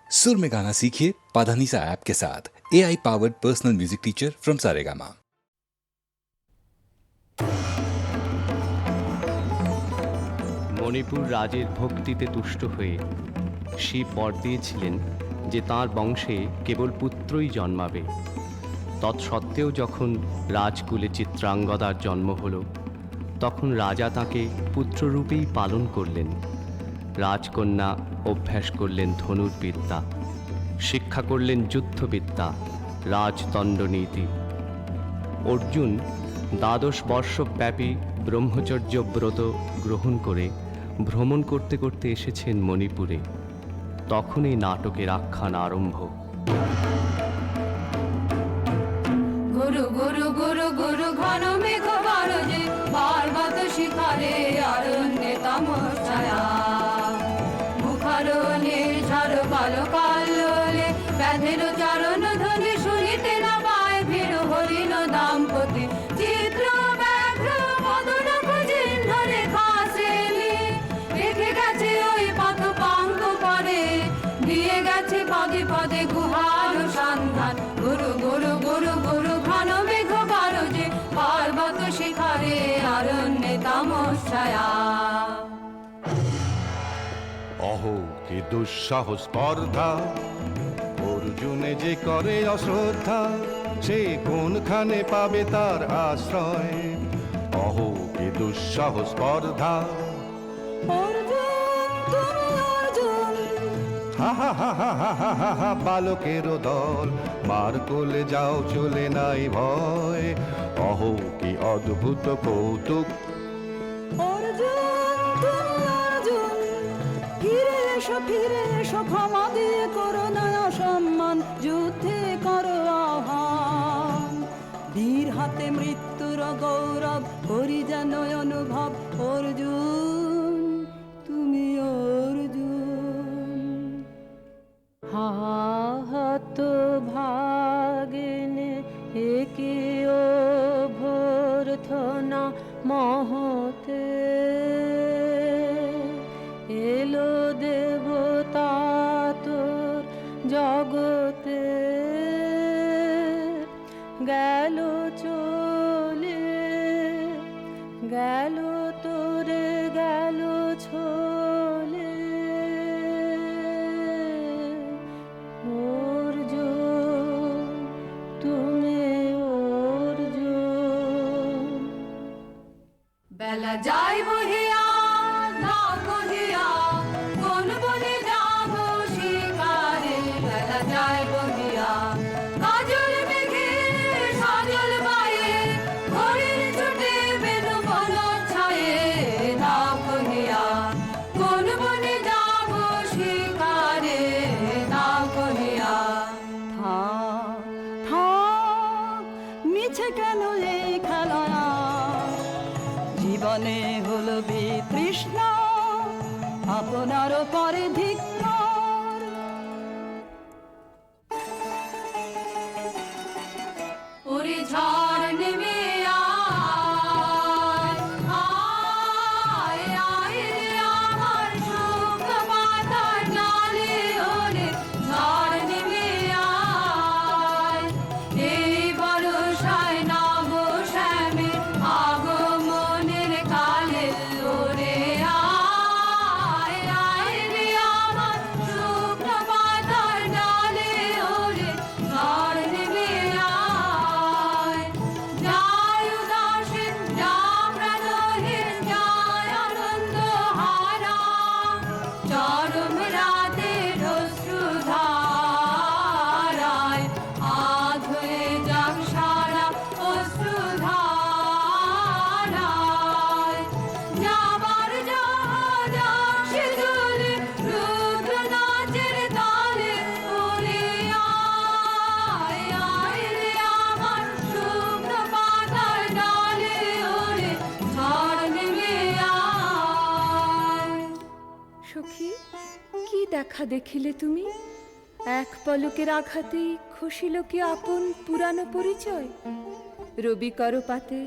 सुर में गाना सीखिए पाधानीसा ऐप के साथ। AI powered personal music teacher from Saregama. Manipur রাজের ভক্তিতে তুষ্ট হয়ে শিব বর দিয়েছিলেন যে তাঁর বংশে কেবল পুত্রই জন্মাবে। তৎসত্ত্বেও যখন রাজকুলে চিত্রাঙ্গদার জন্ম হল, তখন রাজা তাঁকে পুত্ররূপেই পালন করলেন। রাজকন্যা অভ্যাস করলেন ধনুর্বিদ্যা, শিক্ষা করলেন যুদ্ধবিদ্যা, রাজদণ্ডনীতি। অর্জুন 12 বর্ষব্যাপী ব্রহ্মচর্য ব্রত গ্রহণ করে ভ্রমণ করতে করতে এসেছেন মণিপুরে। তখন এই নাটকের আখ্যান আরম্ভ। গুরু গুরু গুরু গুরু ঘন মেঘ গরজে, পর্বত শিখরে অরণ্যে তমচ্ছায়া, মুখরণে ঝড় কালো কালোলে, ব্যাধের চরণ ধ্বনি শুনিতে না পায় ভিড় হরিণ দাম্পতি। চিত্র ব্যাঘ্র মদন চিহ্ন রেখা শ্রেণী রেখে গেছে ওই পথ পাঙ্ক করে, দিয়ে গেছে পদে পদে গুহার সন্ধান। গুরু গুরু গুরু গুরু ঘন মেঘ গরজে, পর্বত শিখরে অরণ্যে তমচ্ছায়া। অহো কি দুঃসাহ স্পর্ধা, অর্জুনে যে করে অশ্রদ্ধা, সে কোনখানে পাবে তার আশ্রয়। অহো কি দুঃসাহ স্পর্ধা, হা হা হা হা হা হা হা হা, বালকের দল মার কোলে যাও চলে নাই ভয়। অহো কি অদ্ভুত কৌতুক, ফিরে এসো ক্ষমা দিয়ে করো না অসম্মান, যুদ্ধে করো আহ্বান। বীর হাতে মৃত্যুর গৌরব করি যেন অনুভব। অর্জুন তুমি অর্জুন, হাত ভাগিনে একে অভ্যর্থনা মহতে, এলো দেবতা তোর জগতে, গেল চলে গেল তোরে গেল ছোলে। অর্জুন তুমি অর্জুন। বেলা যায় বহিয়া নাও কহিয়া, কোন বনে যাব শিকারে। বেলা যায় বহিয়া কাজল মেঘে সজল বায়ে, ঘড়ির ছুটে বেনু বন ছায়ে। নাও কহিয়া কোন বনে যাব শিকারে, নাও কহিয়া। থাক থাক মিছে কেন এই খেলা, জীবনে হলো বিতৃষ্ণা আপনার পরে ধিক্কার। ওরে ঝড় নেমে আয়, আয় আয় রে আমার শুকনো পাতার ডালে। ওরে ঝড় নেমে আয়, এই বর্ষায় নব শ্যামে আগমনের কালে। ওরে আয় আয় রে আমার শুকনো পাতার ডালে। ওরে ঝড় নেমে আয়, যায় উদাসীন যা প্রাণহীন যায় আনন্দ হারা। চরম রাতে অশ্রুধারায় আধ হয়ে যাক সারা অশ্রুধারায়। যাবার জাহাজ আসে জলে, রুদ্র নাচের তালে। ওরে আয় আয় রে আমার শুকনো পাতার ডালে। ওরে ঝড় নেমে আয়। সখী, কি দেখা দেখিলে তুমি? এক পলকের আঘাতেই খসিল কি আপন পুরানো পরিচয়? রবি করপাতে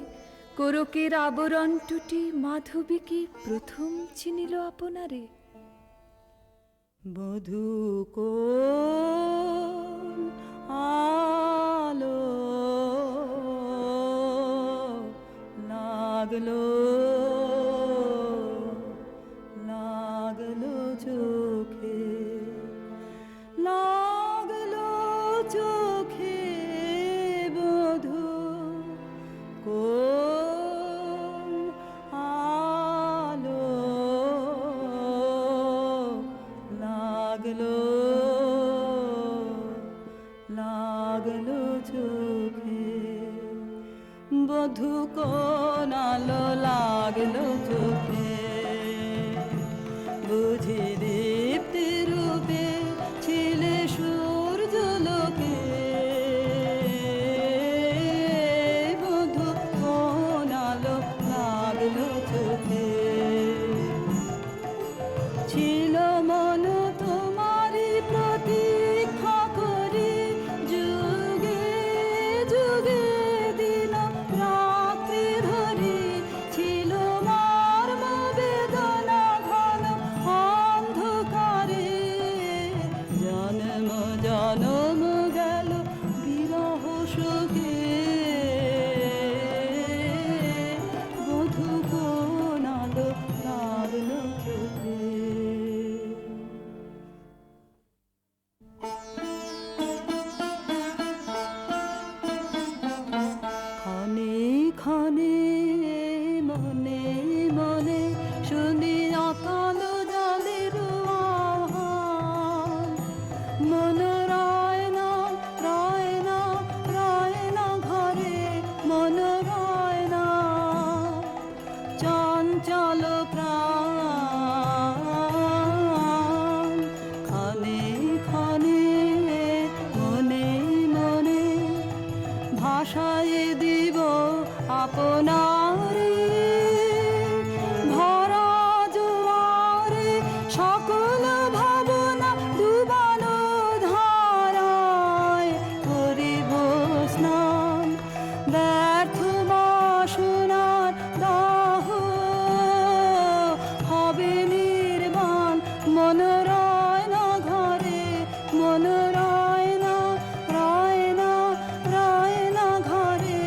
কোরকের আবরণ টুটি মাধবী কি প্রথম চিনিল আপনারে? বধূ লাগলো লাগলো চোখে লাগলো চোখে বধূ কোন আলো লাগলো লাগলো চোখে বধূ কোন আলো লাগলো চোখে বুঝি দীপ্তি রূপে ছিলে সূর্য লোকে বধূ কোন আলো লাগলো চোখে ছিল মন তোমারই প্রতীক্ষা করি যুগে যুগে দিন রাত্রি ধরি ছিল মর্ম বেদনা ঘন অন্ধকারে জন্ম জনম গেল বিরহ শোকে বধূ কোন আলো লাগলো চোখে ক্ষণে ক্ষণে মনে মনে শুনি অতল জলের আহ্বান মন রয় না রয় না রয় না ঘরে মন রয় না চঞ্চল প্রাণ ক্ষণে ক্ষণে মনে মনে ভাষায় দিব আপনারে ভরা জোয়ারে সকল ভাবনা ডুবানো ধারায় করিব স্নান ব্যর্থ বাসনার দাহ হবে নির্বাণ মন রয় না ঘরে মন রয় না রয় না রয় না ঘরে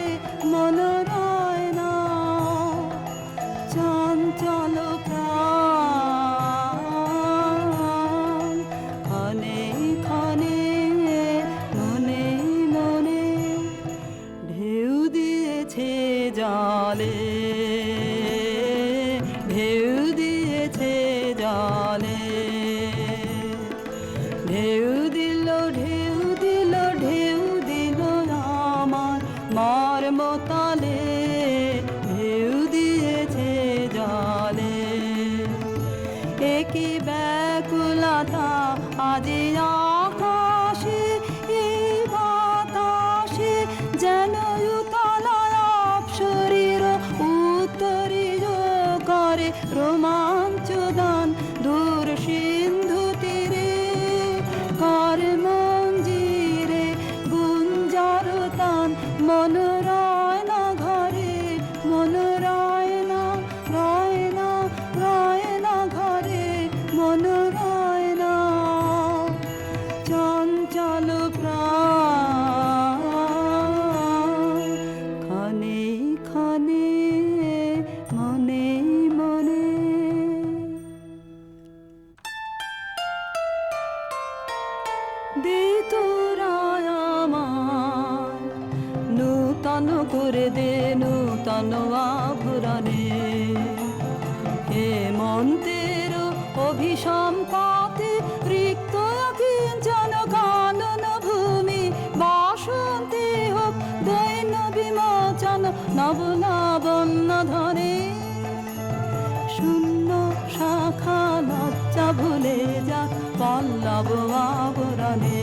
মন রয় না চঞ্চল প্রাণ ক্ষণে ক্ষণে মনে মনে ঢেউ দিয়েছে জলে ঢেউ দিয়েছে জলে ঢেউ দিল ঢেউ দিল ঢেউ দিল আমার মর্ম তলে ঢেউ দিয়েছে জলে একই ব্যাকুলতা আজি আকাশে এই বাতাসে যেন উতলাপ শরীর উত্তরীয় করে রোমাঞ্চ দান দূর সিন্ধু তীরে কর মঞ্জিরে গুঞ্জার তান মন রয় না ঘরে মন রয় না রয় না রয় না ঘরে মন রয় না চঞ্চল প্রাণ ক্ষণে ক্ষণে মনে মনে দে তোরা আমার নূতন করে দে নূতন আভরণে হেমন্তের অভিসম পাতে রিক্ত কিঞ্চন কানন ভূমি বাসন্তে হোক দৈন্য বিমোচন নব লাবণ্য ধরে শূন্য শাখা লজ্জা ভুলে যা পল্লব আবরণে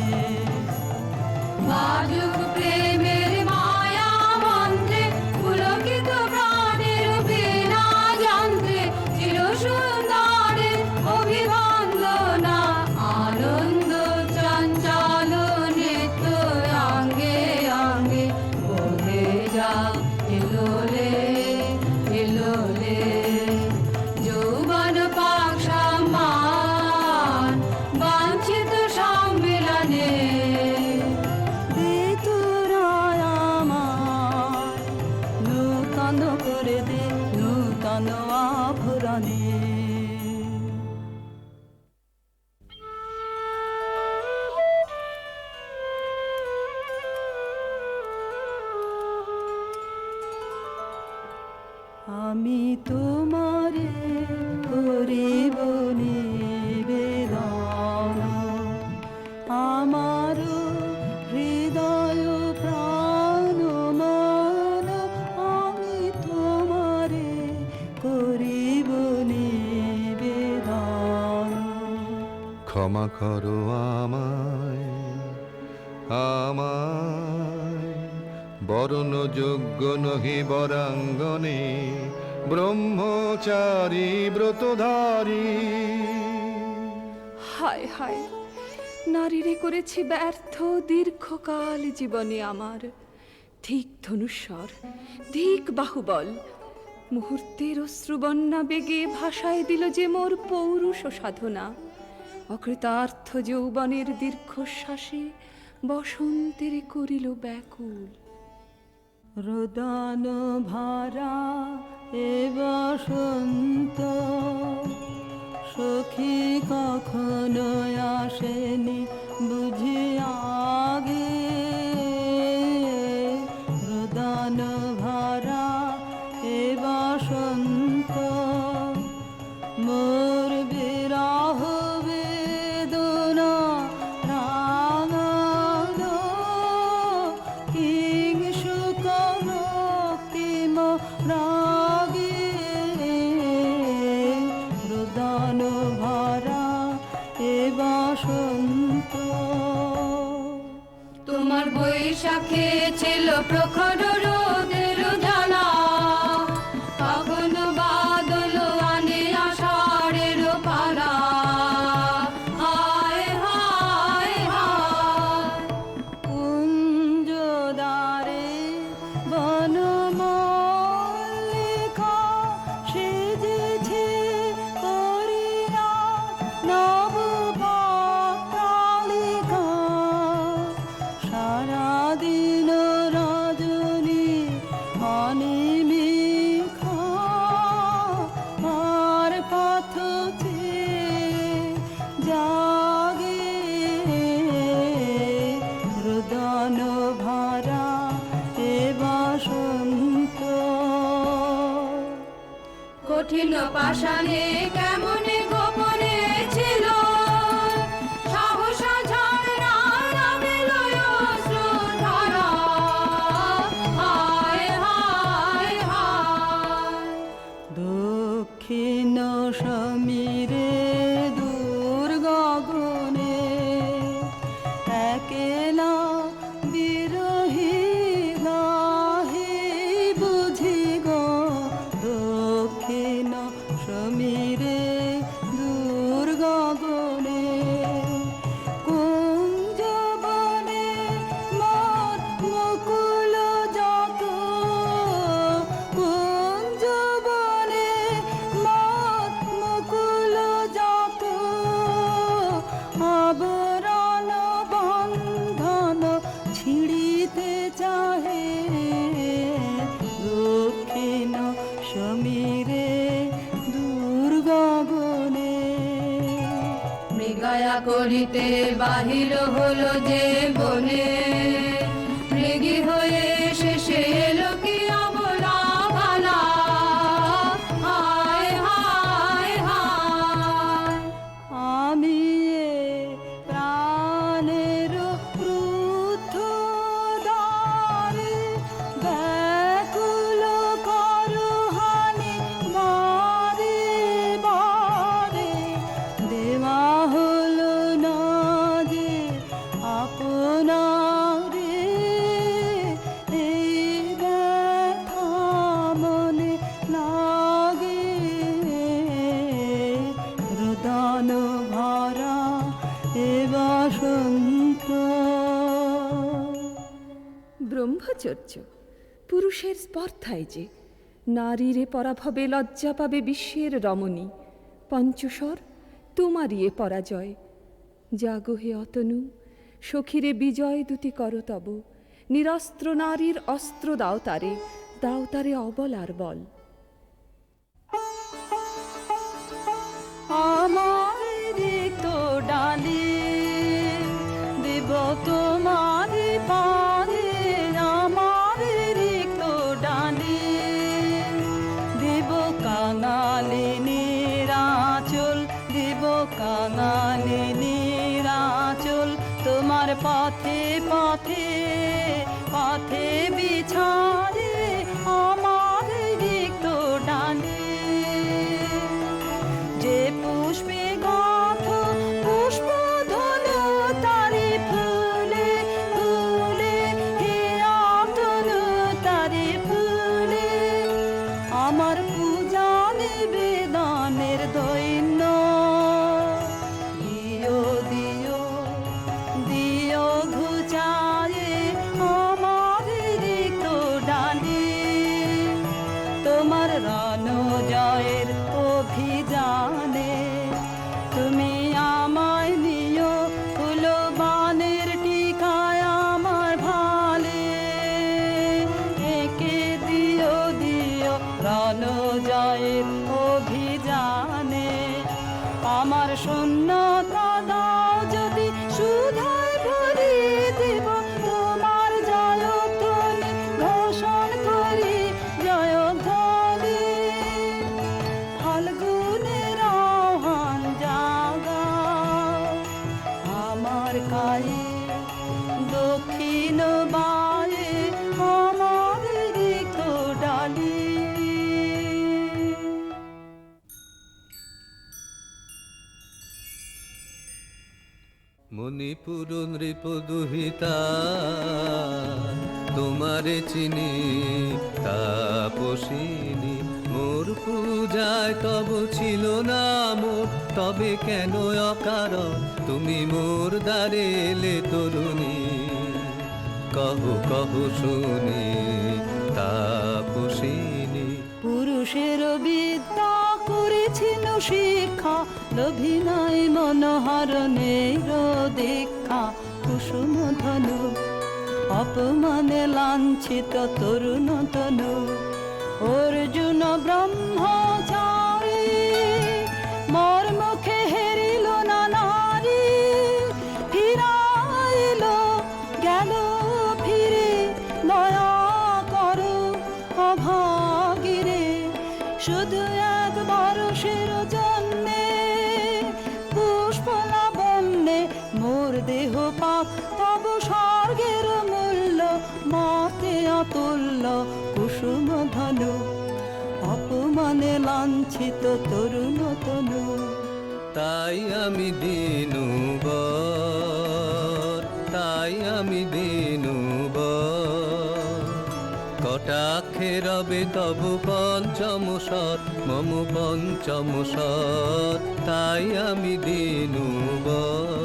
বাজুক প্রেমের মায়া মন্ত্রে পুলকিত প্রাণের বীণা যন্ত্রে চির সুন্দরের অভিবন্দনা আনন্দ চঞ্চল নৃত্য অঙ্গে অঙ্গে বোধে যা এলোলে এলোলে যৌবন পাক সম্মান বাঞ্ছিত সম্মিলনে দে তোরা আমার নূতন করে দে আমার হৃদয় প্রাণ মন আমি তোমারে করিব নিবেদন। ক্ষমা করো আমায়, আমায় বরণ যোগ্য নহি বরাঙ্গনে, ব্রহ্মচারী ব্রতধারী। হায় হায়, নারীরে করেছি ব্যর্থ দীর্ঘকাল জীবনে আমার। ধিক ধনুস্বর, ধিক বাহুবল, মুহূর্তের অশ্রুবন্যা বেগে ভাষায় দিল যে মোর পৌরুষ সাধনা। অকৃতার্থ যৌবনের দীর্ঘশ্বাসে বসন্তের করিল ব্যাকুল। রোদন ভরা এ বসন্ত সখী কখনো আসেনি বুঝি আগে। রোদন ভরা এ বসন্ত মোর বিরহ বেদনা রাঙালো কিং সুখ রক্তিম রাগে। রোদন ভরা এ বসন্ত। তোমার বৈশাখে ছিল প্রখর রোদের জ্বালা, কখনো বাদল আনে আষাঢ়ের পালা। হায় হায় হায়, কুঞ্জদারে বনমল্লিকা সেজেছে করিয়া নবপত্রালিকা। সারাদিন রজনী অনিমিখা আর পথ চেয়ে জাগে। রোদন ভরা এ বসন্ত। কঠিন পাষাণে কেমনে গোপনে ছিল সাহসা ঝরনা নামিল অশ্রুধারা। হায় হায় হায়, দক্ষিণ সমীরে দূর গগনে একেলা বিরহী গাহে বুঝি গো। দক্ষিণ সমীরে দূর গগনে কুঞ্জবনে মোর মুকুল যত। কুঞ্জবনে মোর মুকুল যত আবরণ বন্ধন ছিড়িতে চাহে। দক্ষিণ সমীরে দূর গগনে মৃগয়া করিতে বাহির হলো যে বনে, মৃগী হয়ে শেষে এলো কি অবলা ভালা। হায় হায় হায়, আমি এ প্রাণের ক্রুদ্ধ দ্বারে ব্যাকুল করহানি বারে বারে। দেওয়া হলো না যে আপনারে এই ব্যথা মনে লাগে। রোদন ভরা এ বসন্ত। ব্রহ্মচর্য পুরুষের স্পর্ধায় যে নারীরে পরাভবে লজ্জা পাবে বিশ্বের রমণী। পঞ্চস্বর তোমারই এ পরাজয়। জাগো হে অতনু, সখীরে বিজয় দুটি কর তব। নিরস্ত্র নারীর অস্ত্র দাও তারে, দাও তারে অবলার বল। আমার রিক্ত ডালি দেব তোমার পারে। আমার রিক্ত ডালি দেব কাঙালিনীর আঁচল। দেব কাঙালিনীর আঁচল তোমার তোমার পথে পথে পথে বিছায়ে আমার রিক্ত ডালে, যে পুষ্পে গাথ পুষ্প ধনু তারি ফুলে ফুলে, হে আতনু তারি ফুলে, আমার পূজা নিবেদনের দৈন্য দিও দিও দিও ঘুচায়ে আমার রিক্ত ডালে, তোমার রণ জয়ের অভিযানে তুমি আমায় নিও ফুলবানের টিকায় আমার ভালে, একে দিও দিও রণ জয়ের অভিযানে, আমার শূন্যতা দাও যদি সুধায় ভরিয়ে দিব, তোমার জয়ধ্বনি ঘোষণ করি জয়ধ্বনি, ফাল্গুনের আহ্বান জাগাও আমার কায়ে, দক্ষিণ বায়ে আমার রিক্ত ডালি। মণিপুর নৃপদুহিতা তোমারে চিনি তাপসিনী, মোর পূজায় তব ছিল না মোর, তবে কেন অকারণ তুমি মোর দ্বারে এলে তরুণী, কহ কহ শুনি তাপসিনী। পুরুষের বিদ্যা করেছিল শিক্ষা, লোভী নাই মনোহরণের দীক্ষা, কুসুম ধনু অপমানে লাঞ্ছিত তরুণ তনু, অর্জুন ব্রহ্মচারী মোর মুখে হেরিল না নারী, ফিরাইল গেল ফিরে দয়া করো অভাগিরে, শুধু এক বরষের জন্যে পুষ্প লাবণ্যে মোর দেহ পাক, তব স্বর্গের মূল্য মাতে অতুল্য কুসুম ধনু, অপমানে লাঞ্ছিত তরুণ তনু। তাই আমি দিনুবর, তাই আমি দিনুবর, কটাক্ষে রবে তব পঞ্চম স্বর মম পঞ্চম স্বর, তাই আমি দিনুবর,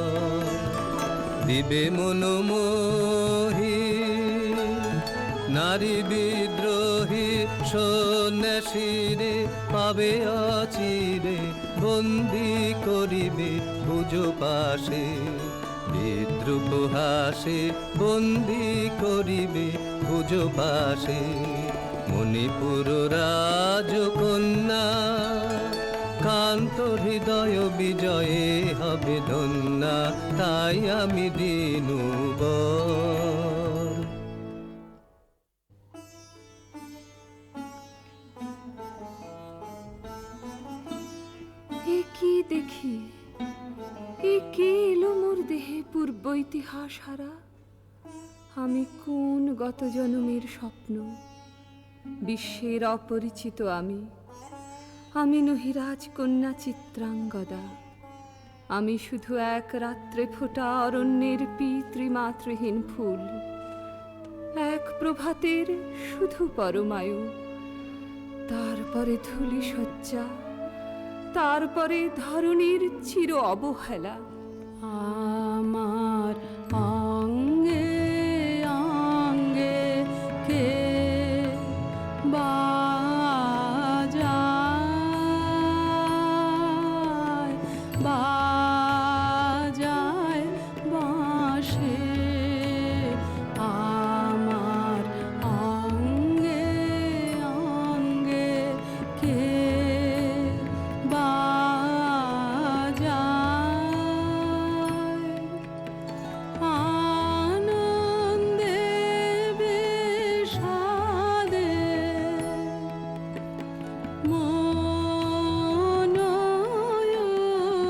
দিবে মনোমোহী নারী বিদ্রোহী সন্ন্যাসীরে পাবে অচিরে, বন্দি করিবে ভুজ পাশে, বিদ্রুপ হাসে বন্দি করিবে ভুজ পাশে, মণিপুর রাজকন্যা কান্ত হৃদয় বিজয়ে হবে ধন্যা, তাই আমি দিনুবর। এ কি দেখি, এ কে এলো মোর দেহে পূর্ব ইতিহাস হারা, আমি কোন গত জনমের স্বপ্ন, বিশ্বের অপরিচিত আমি, আমি নহি রাজকন্যা চিত্রাঙ্গদা, আমি শুধু এক রাত্রে ফোটা অরণ্যের পিতৃমাতৃহীন ফুল, এক প্রভাতের শুধু পরমায়ু, তারপরে ধূলি শয্যা, তারপরে ধরণীর চির অবহেলা। আমার অঙ্গে অঙ্গে কে বাজায় বাজায় বাঁশি, আমার অঙ্গে অঙ্গে কে বাজায়, আনন্দে বিষাদে মন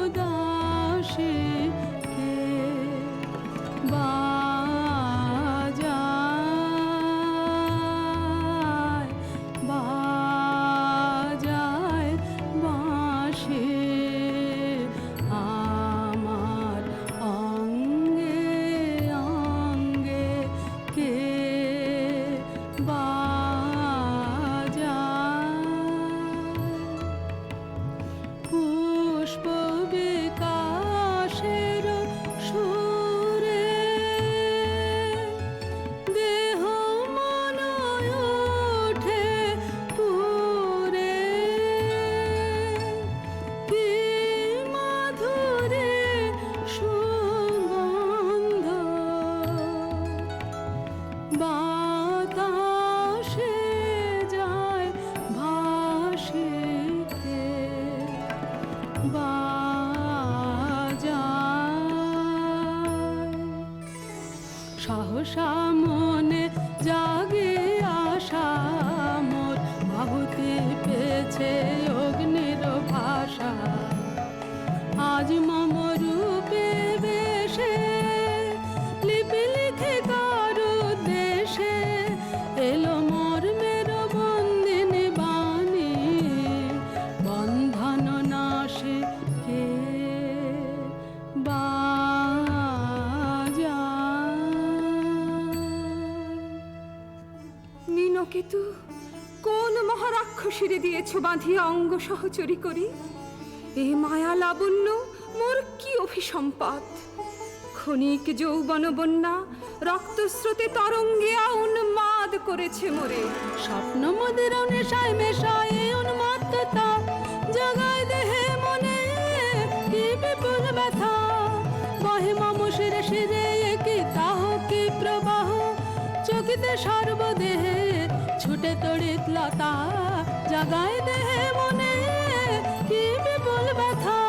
উদাসী কে সহসা মনে জাগে আশা মোর আহুতি পেয়েছে অগ্নির ভাষা আজ মম রূপে বেশে লিপি লিখে কারু দেশে এলো মোর মের বন্দিনী বাণী বন্ধন নাশে কে নীনকেতু কোন মহারাক্ষসীরে দিয়েছ বাঁধিয়া অঙ্গ সহচরী করি এ মায়া লাবণ্য মোর কি অভিসম্পাত ক্ষণিক যৌবন বন্যা রক্তস্রোতে তরঙ্গিয়া উন্মাদ করেছে মোরে স্বপ্ন মদের নেশায় মেশায় উন্মত্ততা জাগায় দেহে মনে কি বিপুল ব্যথা বহে মম শিরে শিরে কি তাহ কি প্রবাহ চকিতে সর্বদেহে ছুটে তড়িৎ লতা জাগায় দেহে মনে কি বিপুল ব্যথা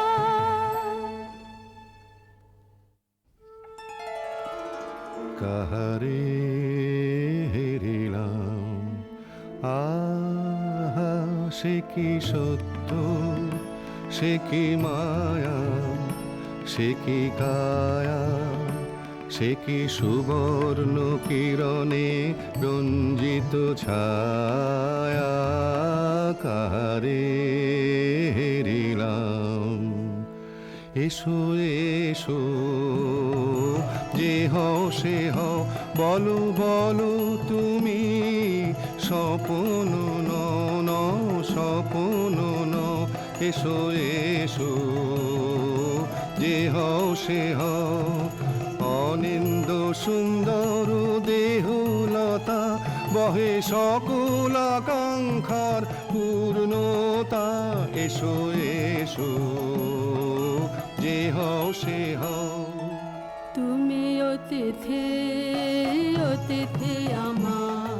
কাহারে হেরিলাম আহা সে কি সত্য সে কি মায়া সে কি কায়া সে কি সুবর্ণ কিরণে রঞ্জিত ছায়া কাহারে হেরিলাম এসো এসো যে হও সে হও বলো বলো তুমি স্বপন ন স্বপন ন এসো এসো যে হও সে হও অনিন্দ সুন্দর দেহলতা বহে সকল আকাঙ্ক্ষার পূর্ণতা এসো এসো যে হও সে হও তুমি অতিথি অতিথি আমার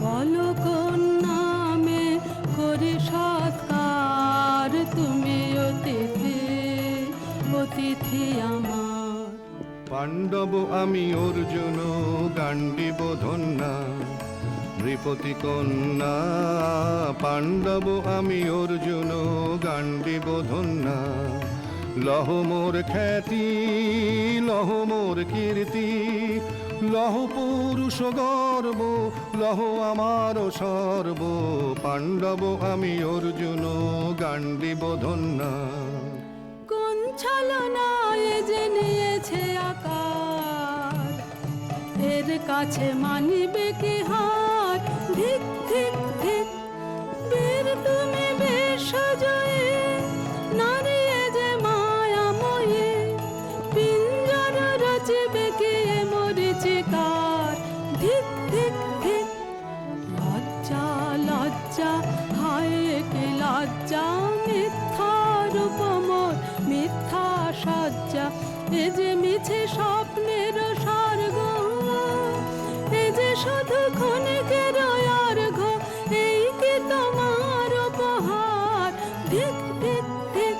বলো কোন নামে করি সৎকার তুমি অতিথি অতিথি আমার পাণ্ডব আমি অর্জুন গান্ডীব ধন্যা নৃপতি কন্যা পাণ্ডব আমি অর্জুন গান্ডীব ধন্যা লহ মোর খ্যাতি লহ মোর কীর্তি লহ পুরুষ গর্ব লহ আমার সর্ব পাণ্ডব আমি অর্জুন গান্ডীব ধন্যা কোন ছলনায় যে নিয়েছে আকার এর কাছে মানিবে কি হার ধিক ধিক ধিক বীর তুমি বিশ্বজয়ে নারী যে মায়াময়ে পিঞ্জর রচিবে কি মরিচিকার ধিক ধিক ধিক লজ্জা লজ্জা হায় কি লজ্জা মিথ্যা রূপ মোর মিথ্যা সজ্জা এ যে মিছে স্বপ্নের স্বর্গ এ যে শুধু ক্ষণিকের অর্ঘ এই কি তোমার উপহার ধিক ধিক ধিক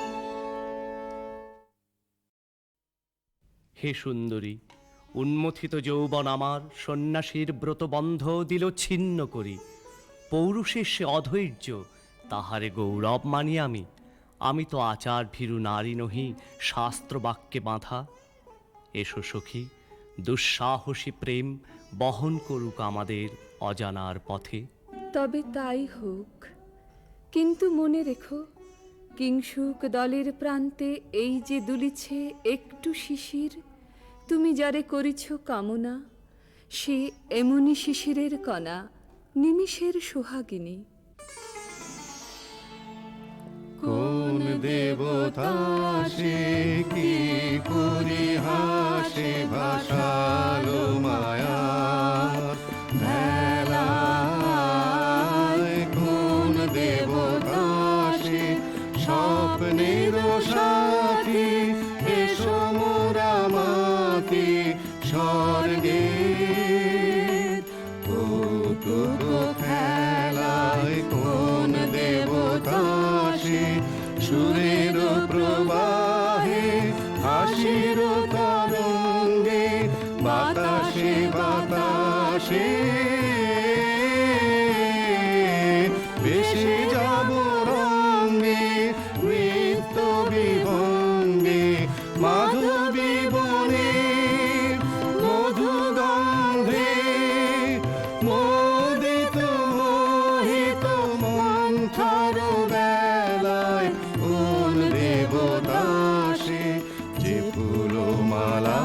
হে সুন্দরী উন্মথিত যৌবন আমার সন্ন্যাসীর ব্রতবন্ধ দিল ছিন্ন করি পৌরুষের সে অধৈর্য তাহারে গৌরব মানি আমি তো আচার ভীরু নারী নহি শাস্ত্র বাক্যে বাঁধা এসো সখী দুঃসাহসী প্রেম বহন করুক আমাদের অজানার পথে তবে তাই হোক কিন্তু মনে রেখো কিংসুক দলের প্রান্তে এই যে দুলিছে একটু শিশির তুমি যারে করিছ কামনা সে এমনি শিশিরের কণা নিমিষের সোহাগিনী কোন দেবতা সে কি পরিহাসে ভাসালো মায়া ভেলায় কোন দেবতা সে স্বপ্নের সাথী এসো মোরা মাতি স্বর্গে কৌতুক খেলায় কোন দেবতা সে সুরের প্রবাহে হাসির তরঙ্গে বাতাসে বাতাসে ভেসে যাব রঙে নৃত্য বিভঙ্গে মাধবী বনে মধু গন্ধে মোদিত মোহিত মন্থর বেলায় কোন দেবতা সে যে ফুলমালা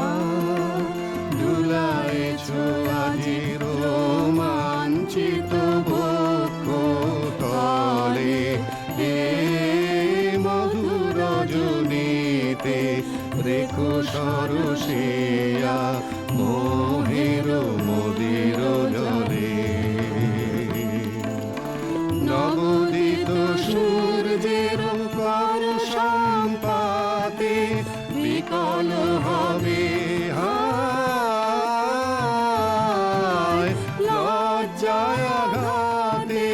দুলাইছ আজি রোমাঞ্চিত বক্ষ তলে এ মধুর রজনীতে রেখো সরসিয়া মোহের মদির জলে নবদিত সূর্যের কর সম্পাতে বিকল হবে হায় লজ্জায় আঘাতে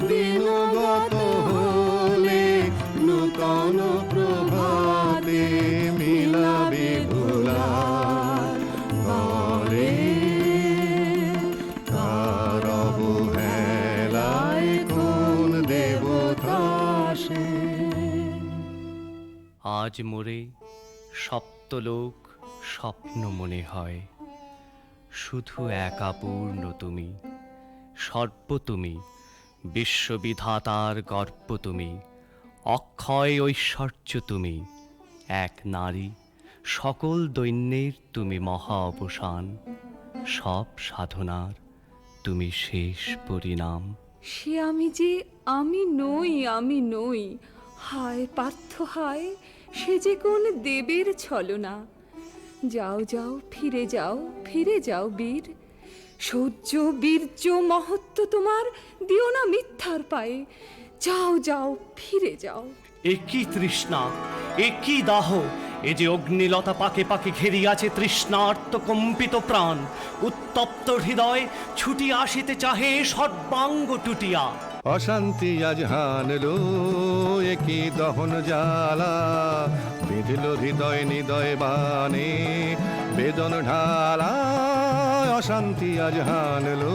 দিনগত হলে নূতন প্রভাতে মিলাবে ভোলার ঘরে কার অবহেলায় কোন দেবতা সে আজ মোরে সপ্তলোক স্বপ্ন মনে হয়, শুধু একা পূর্ণ তুমি, সর্ব তুমি, বিশ্ববিধাতার গর্ব তুমি, অক্ষয় ঐশ্বর্য তুমি, এক নারী, সকল দৈন্যের তুমি মহা অবসান, সব সাধনার তুমি শেষ পরিণাম। সে আমি যে আমি নই, হায় পার্থ হায়, সে যে কোন দেবের ছলনা। যাও যাও ফিরে যাও বীর, শৌর্য বীর্য মহত্ব তোমার দিও না মিথ্যার পায়ে। যাও যাও ফিরে যাও। একই তৃষ্ণা, একই দাহ, এ যে অগ্নিলতা পাকে পাকে ঘেরিয়াছে তৃষ্ণার্ত কম্পিত প্রাণ, উত্তপ্ত হৃদয় ছুটিয়া আসিতে চাহে সর্বাঙ্গ টুটিয়া। অশান্তি আজ হানলো একই দহন জ্বালা, বিঁধল হৃদয় নিদয় বানে বেদন ঢালা। অশান্তি আজ হানলো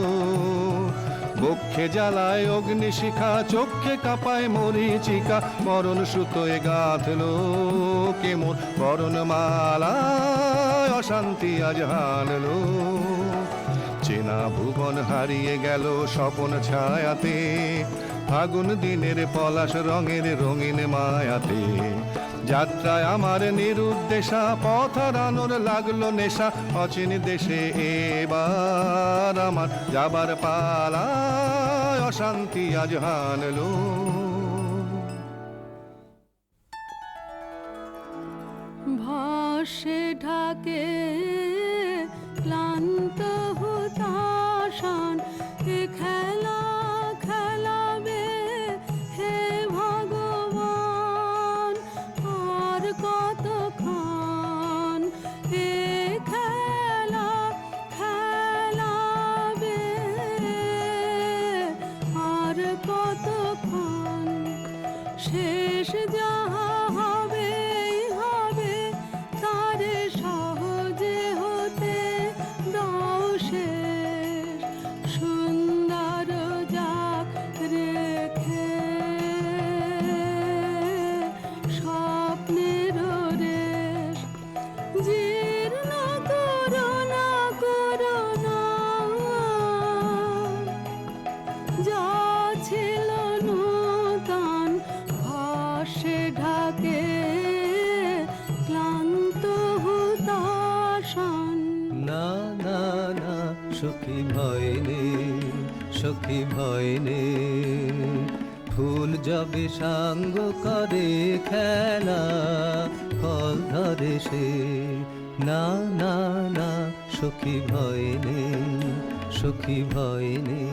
বক্ষে জ্বালায় অগ্নিশিখা, চোখে কাঁপায় মরিচিকা, মরণ সুতোয় গাঁথলো কেমন বরণ মালা। অশান্তি আজ হানলো চেনা ভুবন হারিয়ে গেল স্বপন ছায়াতে, ফাগুন দিনের পলাশ রঙের রঙিন মায়াতে। যাত্রায় আমার নিরুদ্দেশা, পথ হারানোর লাগলো নেশা, অচিন দেশে এবার আমার যাবার পালা। অশান্তি আজ হানলো ভাসে ঢাকে ক্লান্ত হতাশান, এ খেলা খেলাবে হে ভগবান, আর কতক্ষণ এ খেলা খেলাবে, আর কতক্ষণ শেষ যাহা হবে হবে, তারে সহজে হতে দাও শেষ, সুন্দর যাক রেখে স্বপ্নের রেশ। জীর্ণ করোনা করোনা যা ছিল নূতন, ভাসে ঢাকে ক্লান্ত হুতাশান। না না না সখী ভয় নেই, সখী ভয় নেই, ফুল যবে সাঙ্গ করে খেলা ফল ধরে সে। না না না সখী ভয় নেই, সখী ভয় নেই,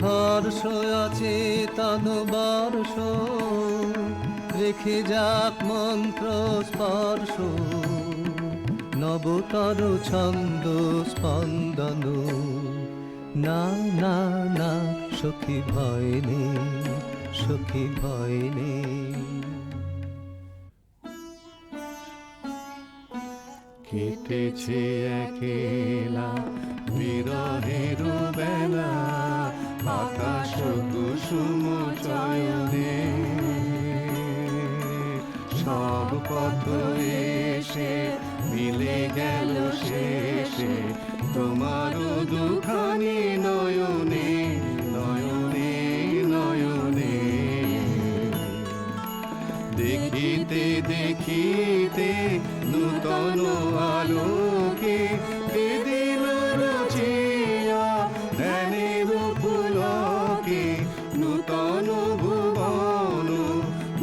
হর্ষ আছে তন বর্ষ, রেখে যাক মন্ত্র স্পর্শ, নবতর ছন্দ স্পন্দন। না না না সখী ভয় নেই, সখী ভয় নেই। কেটেছে একেলা বিরহের বেলা আকাশ কুসুম চয়নে সব পথ এসে মিলে গেল শেষে তোমার দুখানি নয়নে নয়নে নয়নে দেখিতে দেখিতে নূতন আলোকে দিল রচিয়া ধ্যানের পুলকে নূতন ভুবন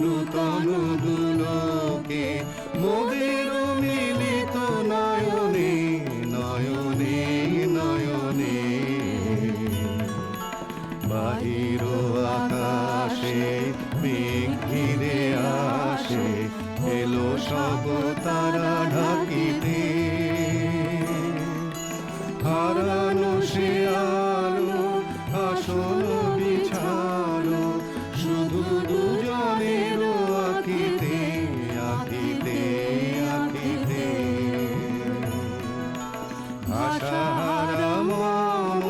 নূতন দুলোকে মোদের মিলিত নয়নে নয়নে নয়নে বাহির আকাশে মেঘ ঘিরে আসে এলো সব তারা ঢাকিতে হারানো সে আলো আসন বিছালো শুধু দুজনের আঁকিতে আঁকিতে আঁকিতে আশাহারা মম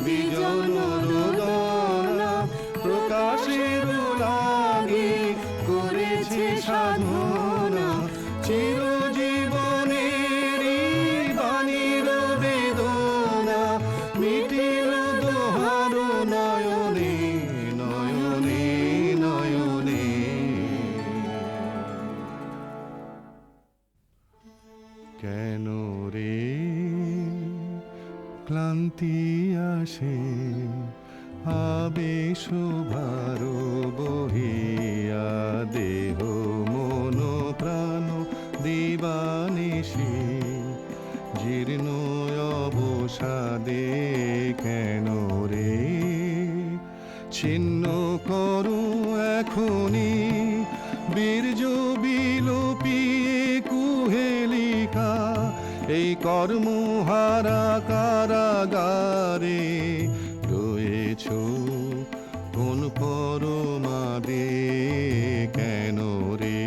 বিজন রোদনা প্রকাশের লাগে করেছে সাধনা চিরজীবনের বাণীর বেদনা মিটিল দোহার নয়নে নয়নে নয়নে কেন রে ক্লান্তি আসে আবেশ ভার বহিয়া দেহ মন প্রাণ দিবানিশি জীর্ণ অবসাদে কেন রে ছিন্ন করো এখনি বীর্য বিলোপিয়ে কুহেলিকা এই কর্মহারা কারাগারে রয়েছ কোন পরমাদে কেন রে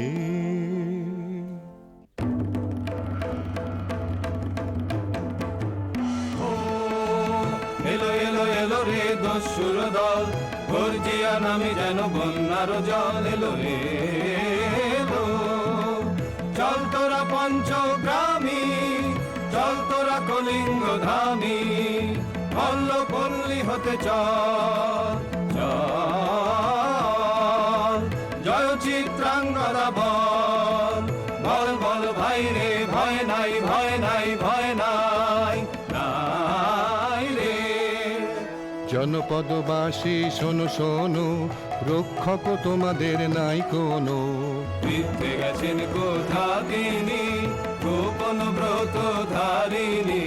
এলো এলো এলো রে দস্যুর দল গর্জিয়া নামে যেন বন্যার জল এলো রে এলো চল তোরা পঞ্চগ্রামী চল তোরা কলিঙ্গ ধামী মল্ল পল্লী হতে চল চল জয় চিত্রাঙ্গদা বল বল বল ভাই রে ভয় নাই ভয় নাই ভয় নাই নাই রে জনপদবাসী শোনো শোনো রক্ষক তোমাদের নাই কোনো বৃদ্ধে গেছেন কোথা তিনি গোপন ব্রত ধারিণী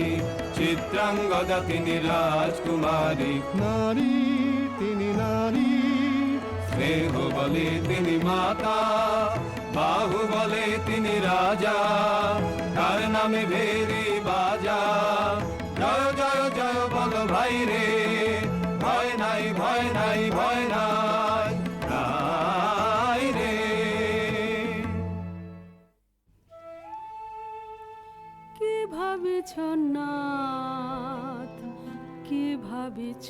চিত্রাঙ্গদা তিনি রাজকুমারী নারী তিনি নারী স্নেহ বলে তিনি মাতা বাহু বলে তিনি রাজা তার নামে ভেরি বাজা জয় জয় জয় বল ভাই রে ভয় নাই ভয় নাই ভয় নাই নাই রে কি ভাবিছ নাথ কি ভাবিছ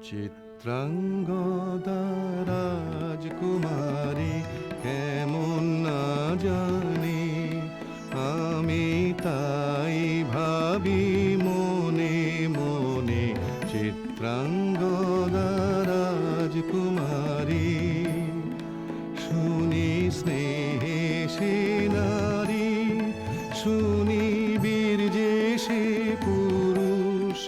চিত্রাঙ্গদা রাজকুমারী কেমন না জানি আমি তাই ভাবি মনে মনে চিত্রাঙ্গদা রাজকুমারী শুনি স্নেহে সে নারী শুনি বীর্যে সে পুরুষ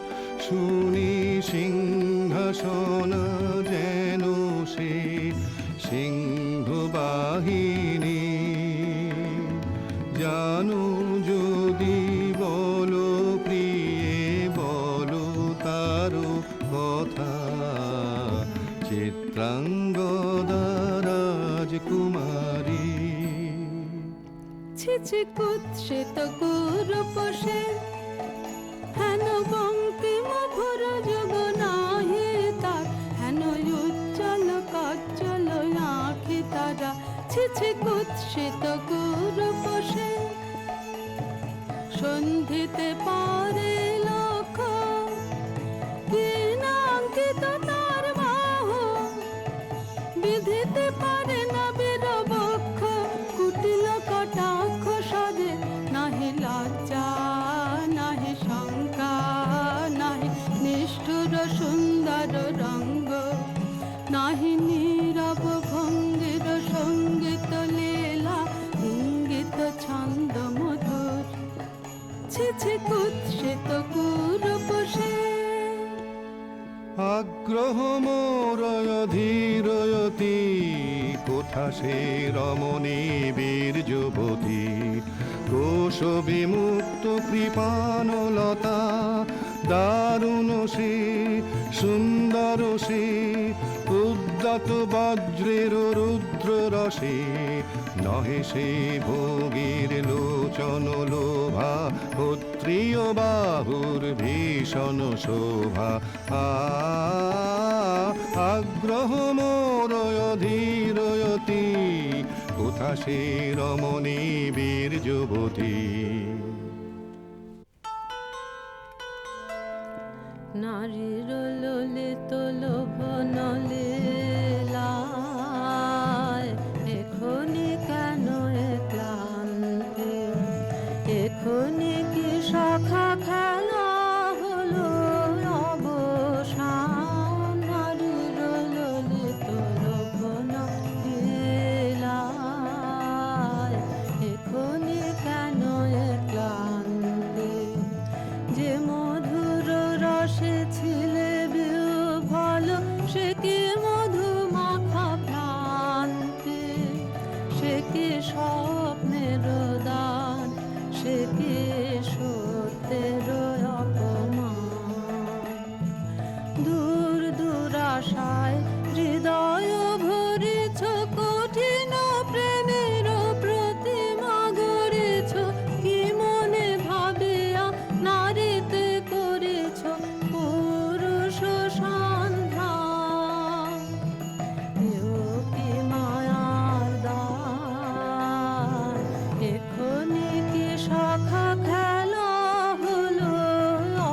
শুনি সিংহাসন যেন সে সিংহ বাহিনী জানো যদি বলো প্রিয়ে বলো তারও কথা চিত্রাঙ্গদা রাজকুমারী ছিছি কুৎসিত কুরূপসে হেন বঙ্কিম ভুর যুগ নাহি তার হেন উজ্জ্বল কাজ্জ্বল আঁখি তারা ছিছি কুৎসিত কুরূপসে সন্ধিতে পারে লক্ষ্য কি নাঙ্কিত তার বাহু বিধিতে পারে না বীরবক্ষ কুটিল কটাক্ষ সদে নাহি লজ্জা নাহি শঙ্কা নাহি নিষ্ঠুর সুন্দর রঙ্গ নাহি নীরব ভঙ্গির সঙ্গীত লীলা ইঙ্গিত ছন্দ মধুর ছি ছি কুৎসিত কুরূপ সে আগ্রহ মোরয় ধীরয়তি কোথা সে রমণী বীর যুবতী কোশ বিমুক্ত কৃপানলতা দারুণ সে সুন্দর সে উদ্যত বজ্রের রুদ্র রসে নহে সে ভোগীর লোচন লোভা ক্ষত্রিয় বাহুর ভীষণ শোভা আগ্রহ মোরয় ধীরয়তি কোথা সে রমণী বীর যুবতী নারীর ললিত লোভন লীলায় এখনি কেন এ ক্লান্তি এখনি কি শাখা খেলা হলো অবসান নারীর ললিত লোভন লীলায় এখনি কেন এ ক্লান্তি যে মধুর রসে ছিলে বিহ্বল সে কি মধু মাখা ভ্রান্তি সে কি স্বপ্নের দান সে কি সত্যের অপমান দূর দূরাশায় হৃদয় ভরিছ কঠিন প্রেমের প্রতিমা গড়েছ কি মনে ভাবিয়া নারীতে করেছ পুরুষ সন্ধ্যা এও কি মায়ার দান এখনি কি শাখা খেলা হলো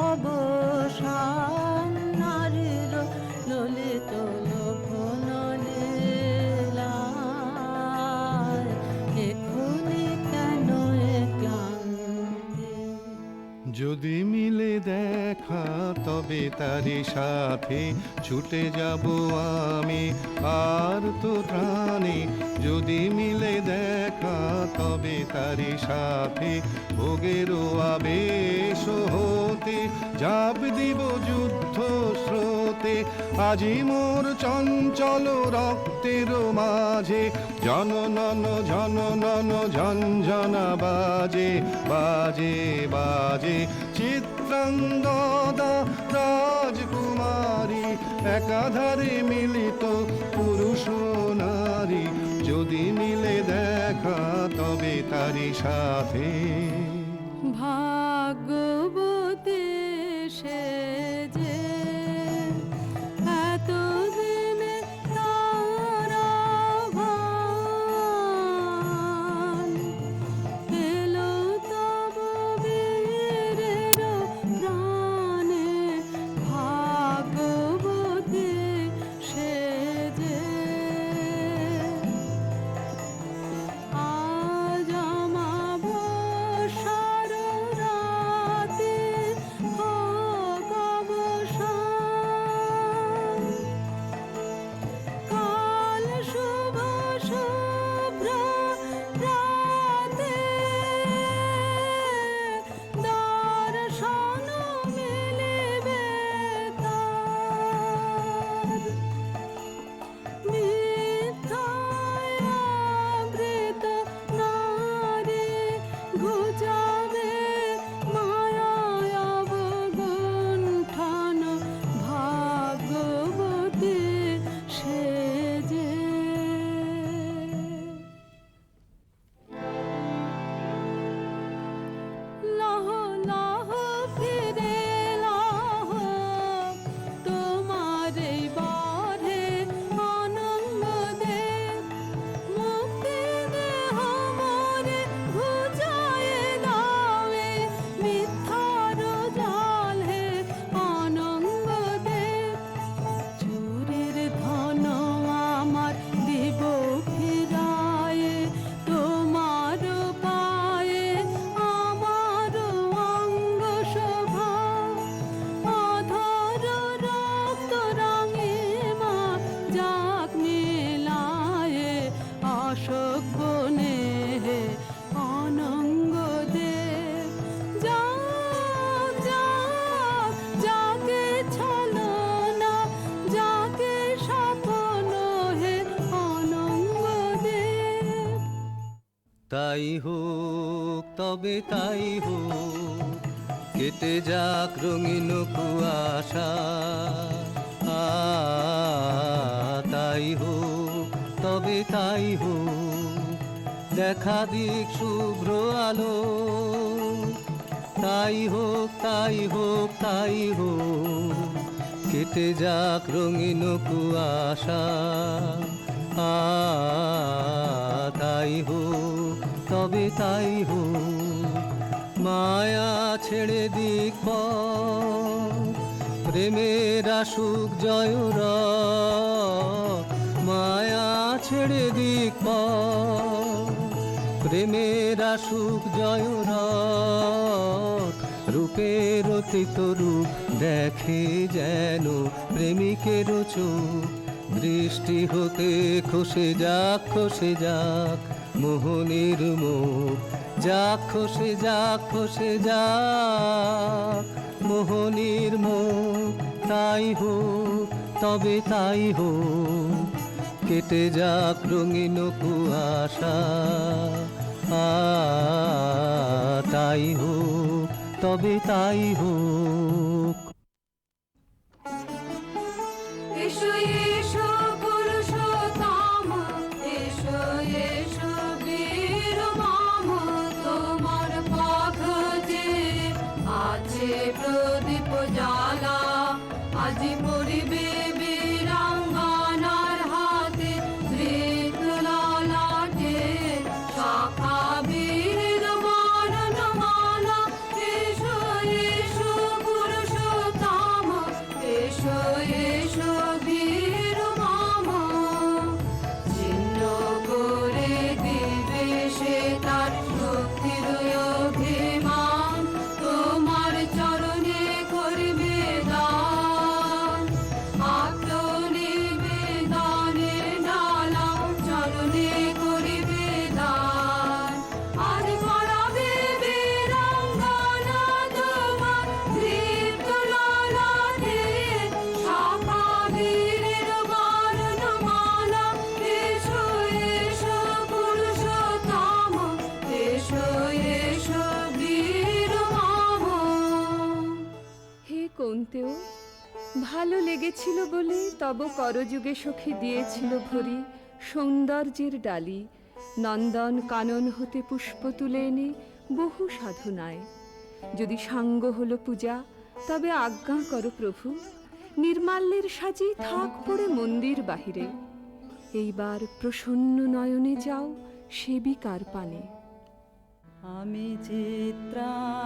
অবসান নারীর ললিত লোভন লীলায় এখনি কেন এ ক্লান্তি যদি মিলে দেখা তবে তারি সাথে ছুটে যাব আমি আর তো প্রাণে যদি মিলে দেখা তবে তারি সাথে ভোগেরও আবেশ হতে জাপ দিব যুদ্ধ স্রোতে আজি মোর চঞ্চল রক্তের মাঝে জননন ঝননন ঝঞ্ঝনা বাজে বাজে বাজে চিত্রাঙ্গদা রাজকুমারী একাধারে মিলিত পুরুষ নারী যদি মিলে দেখা তবে তারি সাথে ভাগ্যবতী সে যে এতদিনে তার আহ্বান এলো তব বীরের প্রাণে ভাগ্যবতী সে যে আজ আমাবস্যার রাতে তাই হোক তবে তাই হোক, কেটে যাক রঙিন কুয়াশা। তাই হোক তবে তাই হোক, দেখা দিক শুভ্র আলো। তাই হোক তাই হোক তাই হোক, কেটে যাক রঙিন কুয়াশা। তাই হোক তবে তাই হোক, মায়া ছেড়ে দিক পথ, প্রেমের আসুক জয়রথ। মায়া ছেড়ে দিক পথ, প্রেমের আসুক জয়রথ। রূপের অতীত রূপ দেখে যেন প্রেমিকের চোখ, দৃষ্টি হতে খসে যাক মোহনের মুখ। যাক খসে যাক মোহনের মুখ। তাই হোক তবে তাই হোক, কেটে যাক রঙিন কুয়াশা। তাই হোক তবে তাই হোক। এসো এসো পুরুষোত্তম, এসো এসো বীর মম, তোমার পথ যে আছে প্রদীপ জ্বালা। আজি পড়িবে বীরাঙ্গনার হাতে, ধৃত ললাটে শাখা বীর বর্ণমালা। এসো এসো পুরুষোত্তম, এসো এসো বীর মম, ছিন্ন করে দিবে সে তার শক্তির অভিমান। তোমার চরণে করবে দান, আত্মনিবেদনে ডালা চরণে করিবে দান। আজ পড়াবে বীরাঙ্গনা তোমার, দীপ্ত ললাটে শাখা বীরের বর্ণমালা। এসো এসো পুরুষোত্তম, এসো এসো বীর মম। হে কৌন্তেয়, ভালো লেগেছিল বলে তব করযুগে সখী দিয়েছিল ভরি সৌন্দর্যের ডালি। নন্দন কানন হতে পুষ্প তুলে এনে বহু সাধনায়। যদি সাঙ্গ হলো পূজা, তবে আজ্ঞা করো প্রভু, নির্মাল্যের সাজি থাক পড়ে মন্দির বাহিরে। এইবার প্রসন্ন নয়নে যাও সেবিকার পানে। আমি চিত্রাঙ্গদা,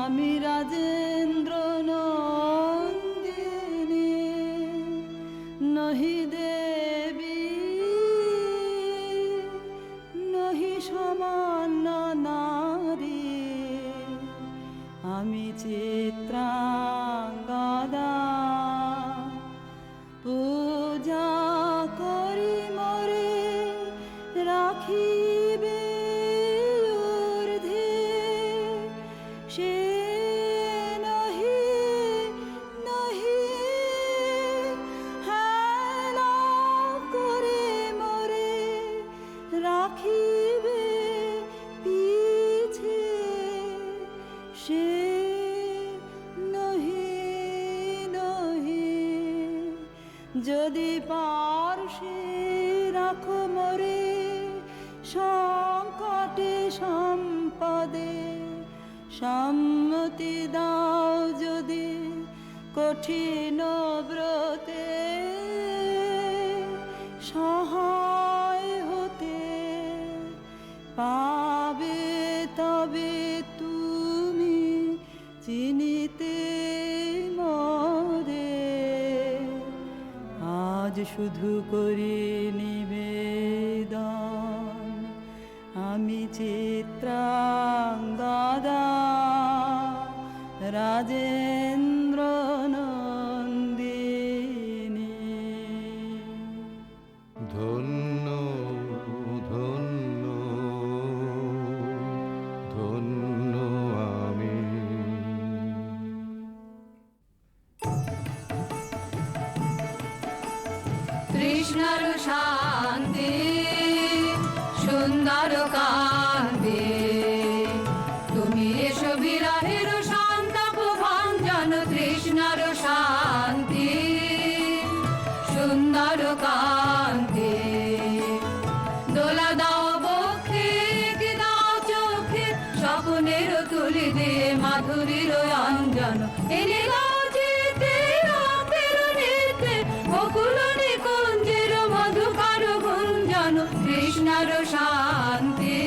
আমি রাজেন্দ্র নন্দিনী, নহি দেবী নহি সমান্য নারী। আমি চিত্রাঙ্গদা, পূজা করি মরে রাখিবে ঊর্ধ্বে। সে নহি নহি হেলা করে মরে রাখিবে পিছে। সে নহি নহি, যদি পার্শ্বে রাখো মরে সংকটে সম্পদে। সম্মতি দাও যদি কঠিন ব্রতে, সহায় হতে পাবে তবে তুমি চিনিতে মোরে। আজ শুধু করি নিবেদন, আমি চিত্রাঙ্গদা, রাজেন্দ্র নন্দিনী। ধন্য ধন্য ধন্য আমি। কৃষ্ণর শান্তি চরণের তুলি দিয়ে মাধুরীর অঞ্জন এনে দাও চিত্তে রক্তের নৃত্যে বকুল নিকুঞ্জের মধুকর গুঞ্জন কৃষ্ণর শান্তি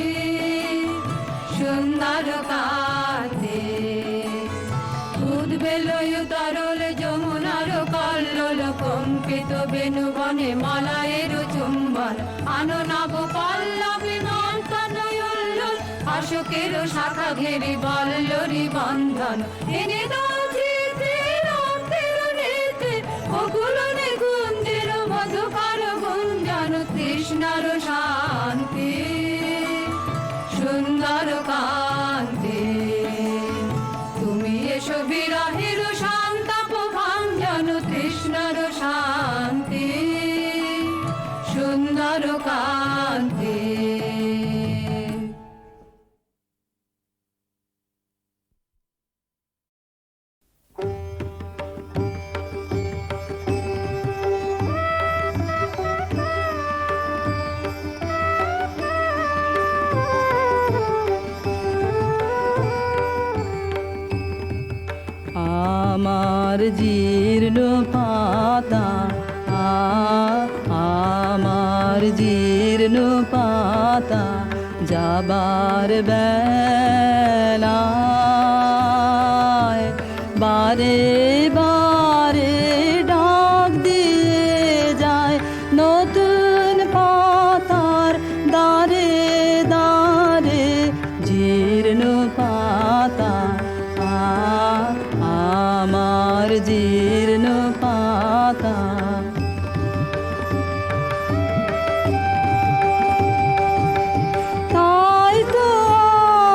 সুন্দর কান্তি উদ্বেলয় তরল যমুনার কল্লোল কম্পিত বেণুবনে মালায়ের চুম্বন আনো নব পল্লবী মন্তনয়োল্লোল অশোকের শাখা ঘেরি বল্লরি বন্ধন এনে দাও চিত্তে রক্তের নৃত্যে বকুল নিকুঞ্জের মধুকর গুঞ্জন কৃষ্ণর শান্তি সুন্দর কান্তি তুমি এসো বিরহের শান্তাপ ভাঞ্জন কৃষ্ণর শান্তি সুন্দর কান্তি আমার জীর্ণ পাতা আমার জীর্ণ পাতা যাবার বেলায় বারে বারে ডাক দিয়ে যায় নতুন পাতার দারে দারে জীর্ণ পাতা আমার জীর্ণ পাতা তাই তো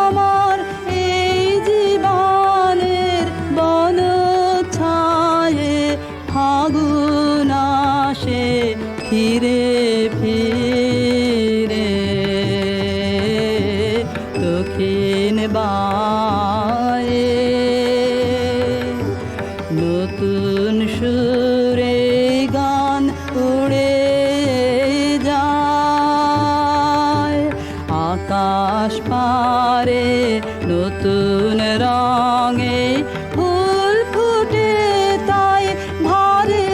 আমার এই জীবনের বন ছায়ে ফাগুন আসে ফিরে ফিরে দক্ষিণ বায়ে নতুন সুরে গান উড়ে যায় আকাশ পারে নতুন রঙে ফুল ফুটে তাই ভারে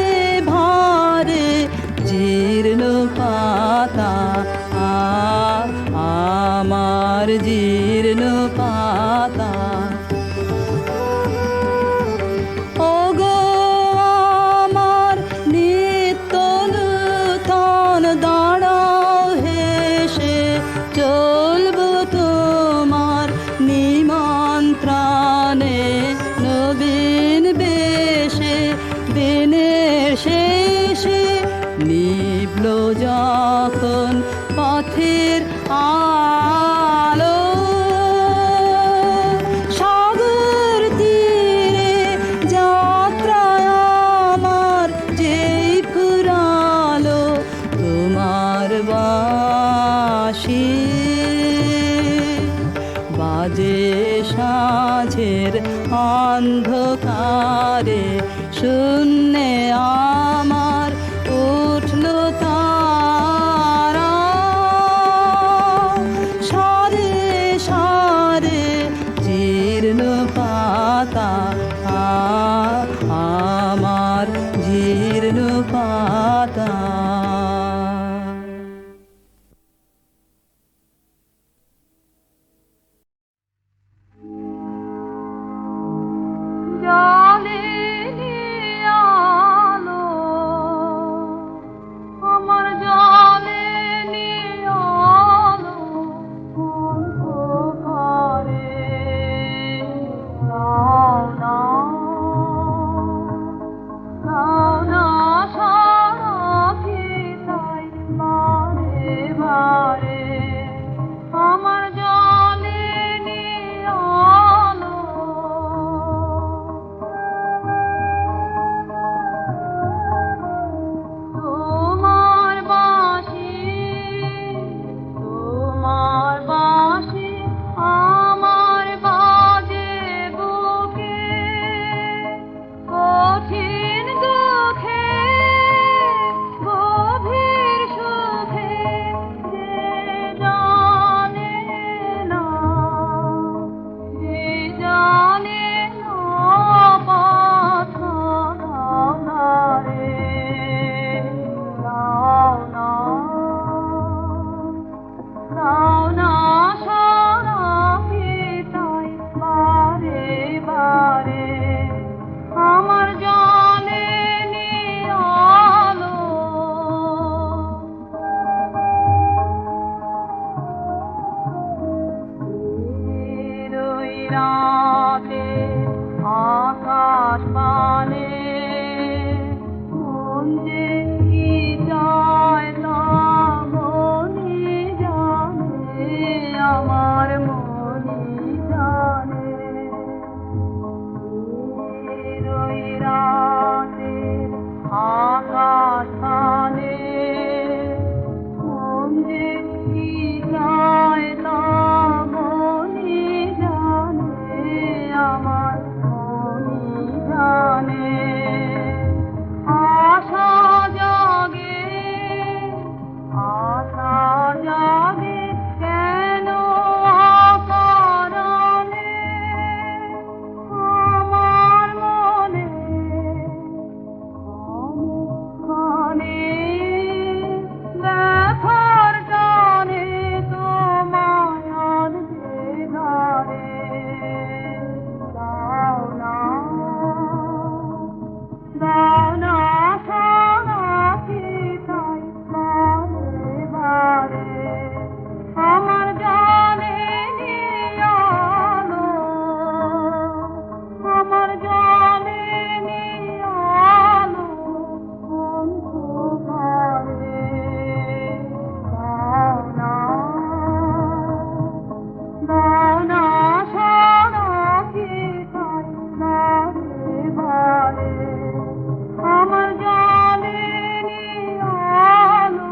ভারে জীর্ণ পাতা আমার জীর্ণ পাতা ওগো আমার নিত্য নূতন দাঁড়াও হেসে চলবো তোমার নিমন্ত্রণে নবীন বেশে দিনের শেষে নিভল যখন পথের আলো সাগর তীরে যাত্রায় আমার যেই ফুরালো তোমার বাঁশি বাজে সাঁঝের অন্ধকারে শূন্যে আমার উঠল তারা সারে সারে জীর্ণ পাতা আমার জীর্ণ পাতা জলে আলো আমার জলে আলো অন্ধকারে নাও না রাতে আকাশ পানে মন যে কি চায় তা মনই জানে, আমার মনই জানে। ওই রাতে আকাশ পানে মন যে কি চায় তা মনই জানে, আমার মনই জানে। আশা জাগে, আশা জাগে কেন অকারণে আমার মনে, ক্ষণে ব্যথার টানে তোমায় আনতে ধারে। দাও না, দাও না সারাটি তাই বারে বারে আমার জানে নিয়ালো, আমার জানে নিয়ালো অন্ধকারে। দাও না, দাও না সারাটি তাই বারে বারে আমার জানে নিয়ালো।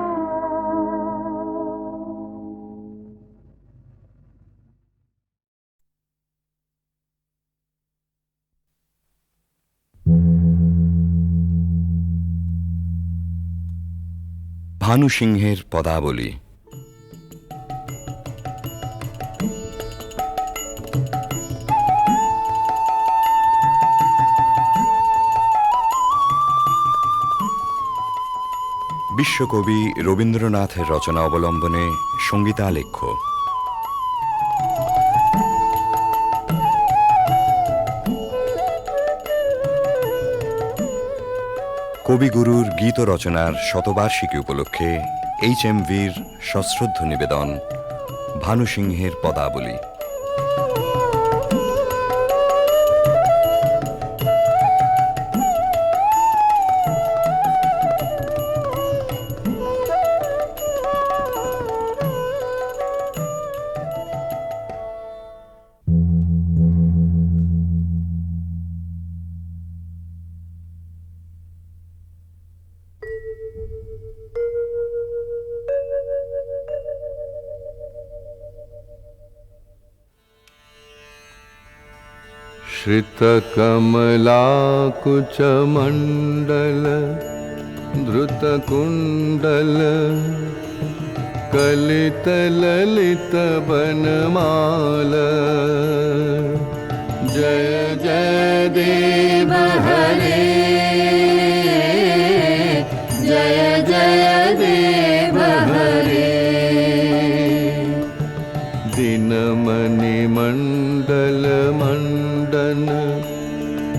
ভানু সিংহের পদাবলী। বিশ্বকবি রবীন্দ্রনাথের রচনা অবলম্বনে সঙ্গীতালেখ্য। কবিগুরুর গীত রচনার শতবার্ষিকী উপলক্ষে HMVর সশ্রদ্ধ নিবেদন ভানু সিংহের পদাবলী। श्रितकमलाकुचमण्डल धृतकुण्डल कलितललितवनमाल। जय जय देव हरे, जय जय देव हरे। दिनमणिमण्डल मण्डन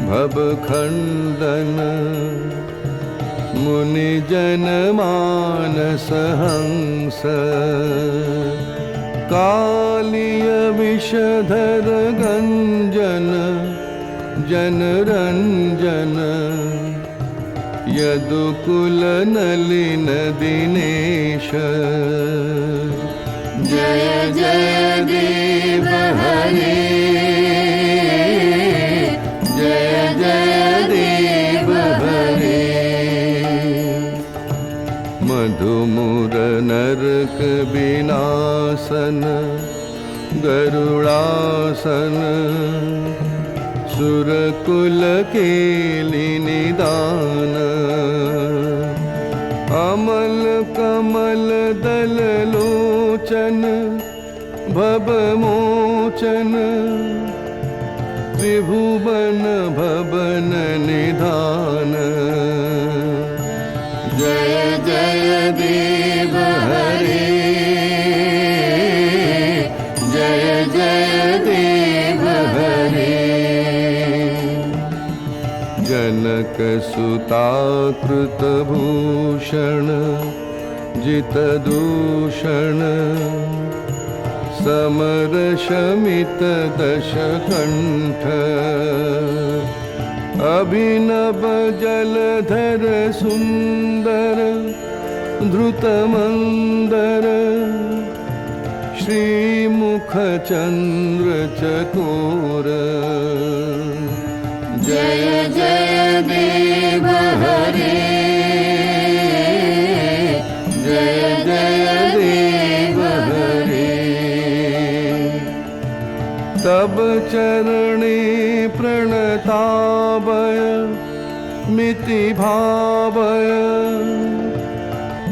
भवखण्डन मुनिजन मानस हंस। कालिय विषधर गञ्जन जनरञ्जन यदुकुल नलिन दिनेश। जय जय देव हरे, जय जय देव हरे। मधुमुर नरक विनाशन गरुड़ासन सुरकुल केलि निदान। अमल कमल दल लोचन भवमोचन त्रिभुवन भवन निधान। जय जय देव हरे, जय जय देव हरे। जनक सुता कृत भूषण जित दूषण समरशमित दशकण्ठ अभिनव जलधर सुन्दर धृतमन्दर श्रीमुख चन्द्र चकोर जय जय देव हरे जय जय देव हरे तब चरणे प्रणतावय मिति भावय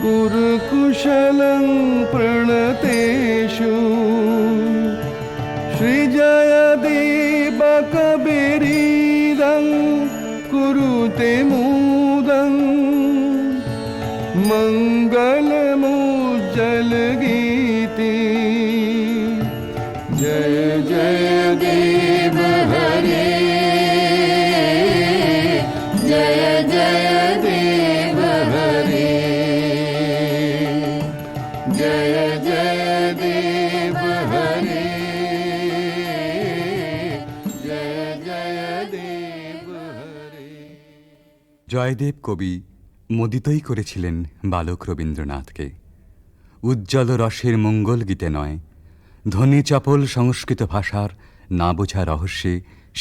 कुरुकुशलं प्रणतेषु श्रीजयदेवकबीरीदं कुरुते मुदं मङ्गलमुज्जलगीति जय जय देव हरे जय जय देव हरे जय जय देव हरे जय जय देव हरे। জয়দেব কবি মোদিতই করেছিলেন বালক রবীন্দ্রনাথকে। উজ্জ্বল রসের মঙ্গল গীতে নয়, ধ্বনি চপল সংস্কৃত ভাষার না বোঝা রহস্যে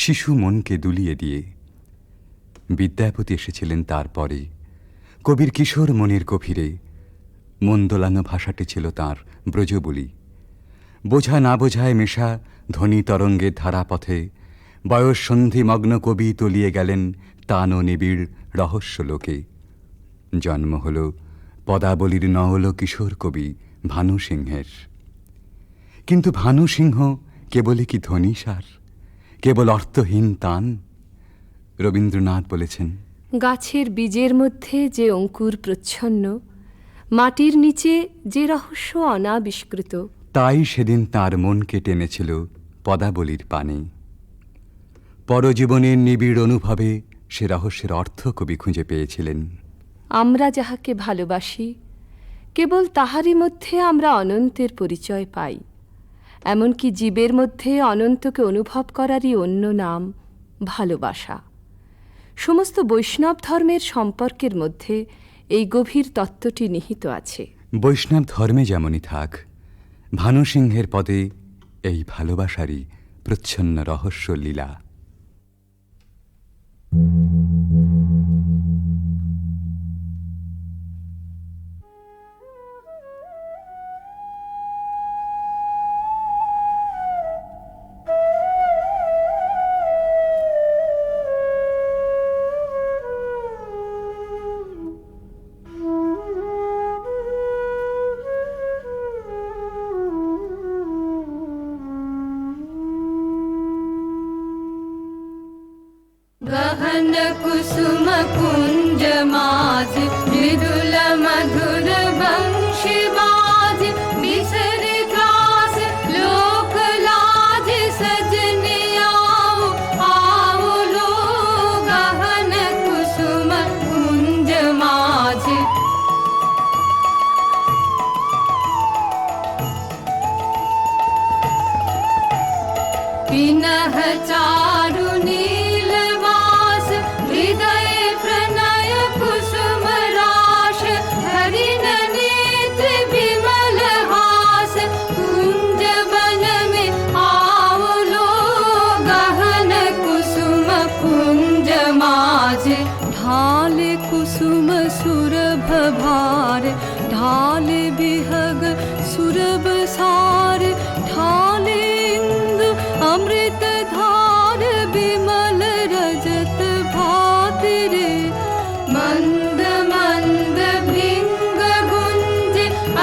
শিশু মনকে দুলিয়ে দিয়ে। বিদ্যাপতি এসেছিলেন তারপরে, কবির কিশোর মনের গভীরে। মন দোলানো ভাষাটি ছিল তাঁর ব্রজবুলি। বোঝা না বোঝায় মেশা ধ্বনি তরঙ্গের ধারাপথে বয়স সন্ধিমগ্ন কবি তলিয়ে গেলেন তান ও নিবিড় রহস্য লোকে। জন্ম হল পদাবলীর নওল কিশোর কবি ভানু সিংহের। কিন্তু ভানু সিংহ কেবলই কি ধ্বনিসার, কেবল অর্থহীন তান? রবীন্দ্রনাথ বলেছেন, গাছের বীজের মধ্যে যে অঙ্কুর প্রচ্ছন্ন, মাটির নিচে যে রহস্য অনাবিষ্কৃত, তাই সেদিন তার মনকে টেনেছিল পদাবলীর পানে। পরজীবনের নিবিড় অনুভবে সে রহস্যের অর্থ কবি খুঁজে পেয়েছিলেন। আমরা যাহাকে ভালোবাসি, কেবল তাহারই মধ্যে আমরা অনন্তের পরিচয় পাই। এমনকি জীবের মধ্যে অনন্তকে অনুভব করারই অন্য নাম ভালোবাসা। সমস্ত বৈষ্ণব ধর্মের সম্পর্কের মধ্যে এই গভীর তত্ত্বটি নিহিত আছে। বৈষ্ণব ধর্মে যেমনই থাক, ভানু সিংহের পদে এই ভালোবাসারই প্রচ্ছন্ন রহস্য লীলা। गहन कुसुम कुंज माज मृदुल मधुर वंशी बाज बिसर त्रास लोक लाज सजने आओ आओ लो गहन कुसुम कुंज माज पिनह चारु नीलवास हृदय प्रणय कुसुम राश हरिण नेत्र विमल हास कुंज वन में आओ लो गहन कुसुम कुंज माज ढाल कुसुम सुरभ भार ढाल बिहग सुरभ सार ढाल इंदु अमृत धार विमल रजत भात रे मंद मंद भृंग गुंज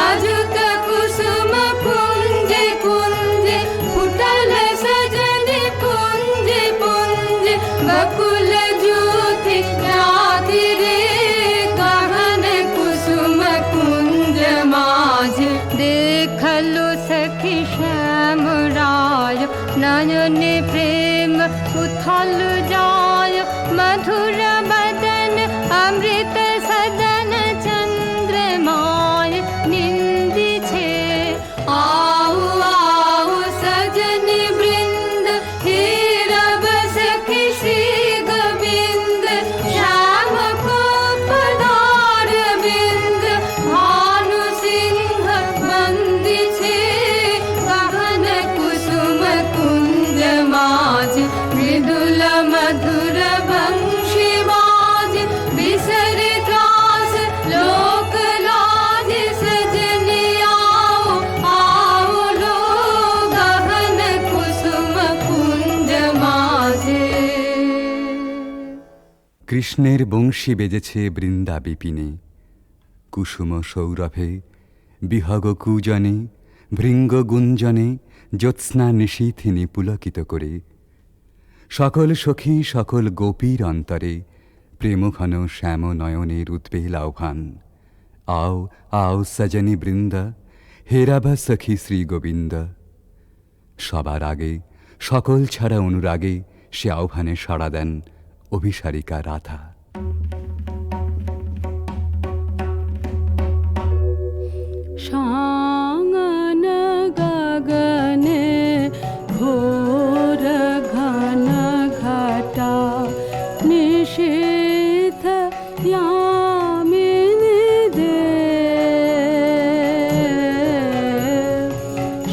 अजुत कुसुम कुंज कुंज फुटल सजन पुंज पुंज बकुल जूथि राधि रे गहन कुसुम कुंज माज देखलो सखी श्याम राय नयन प्रेम उथल जाय मधुर बदन अमृत सदन चंद्रमाय निंदी छे आओ आओ কৃষ্ণের বংশী বেজেছে বৃন্দা বিপিনে, কুসুম সৌরভে বিহগ কূজনে ভৃঙ্গ গুঞ্জনে জ্যোৎস্না নিশীথিনী পুলকিত করে। সকল সখী সকল গোপীর অন্তরে প্রেমঘন শ্যাম নয়নের উদ্বেল আহ্বান। আও আও সজনী বৃন্দ, হেরাবা সখী শ্রী গোবিন্দ। সবার আগে সকল ছাড়া অনুরাগে সে আহ্বানে সাড়া দেন অভিসারিকা রাধা। সাঙ্গন গগনে ঘোর ঘন ঘটা নিশীথ यामिनी दे।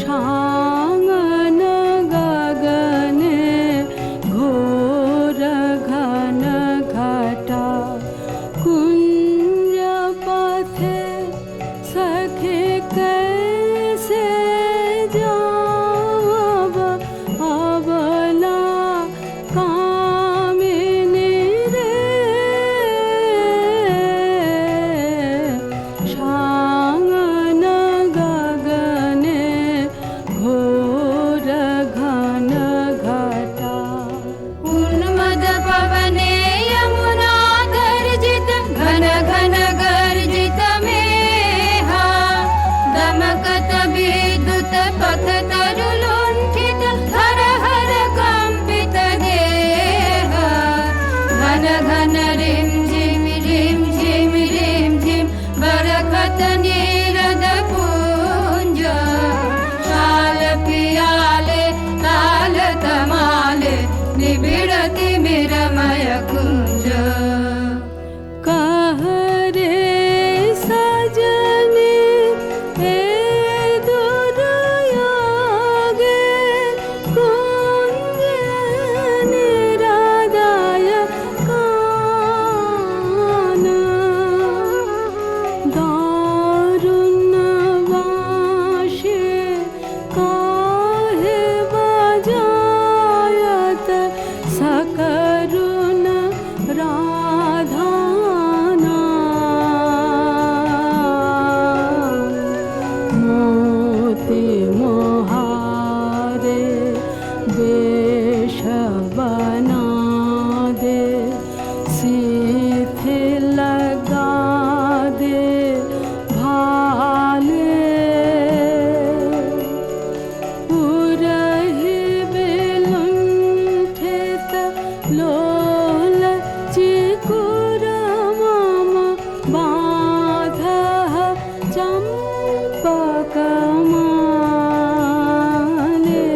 সাঙ্গন গগনে ঘোর ঘন ঘটা কুঞ্জ পথে सखे कैसे जाव अबला कामिनी रे। সাঙ্গন গগনে ঘোর ঘন ঘটা उन्मद पवने यमुना गर्जित घन घन गर्जित मेहा दमकत विद्युत पथ तरुलुण्ठित हर हर कम्पित गेह घन घन रिम झिम बरखत नीरद पुंज शाल पियाले ताल तमाले निबिड़ति मिरमय कुंज। कह रे सजनी हे दुर्योगे कुंज निरादाय काना। दारुण वाशे काहे बजायत सकरुण राधाना। मोती मोहारे वेश बना दे सीथे लगा दे भाले। उरहि विलुण्ठित लोल चिकुर मम बाधः चम्पकमाले।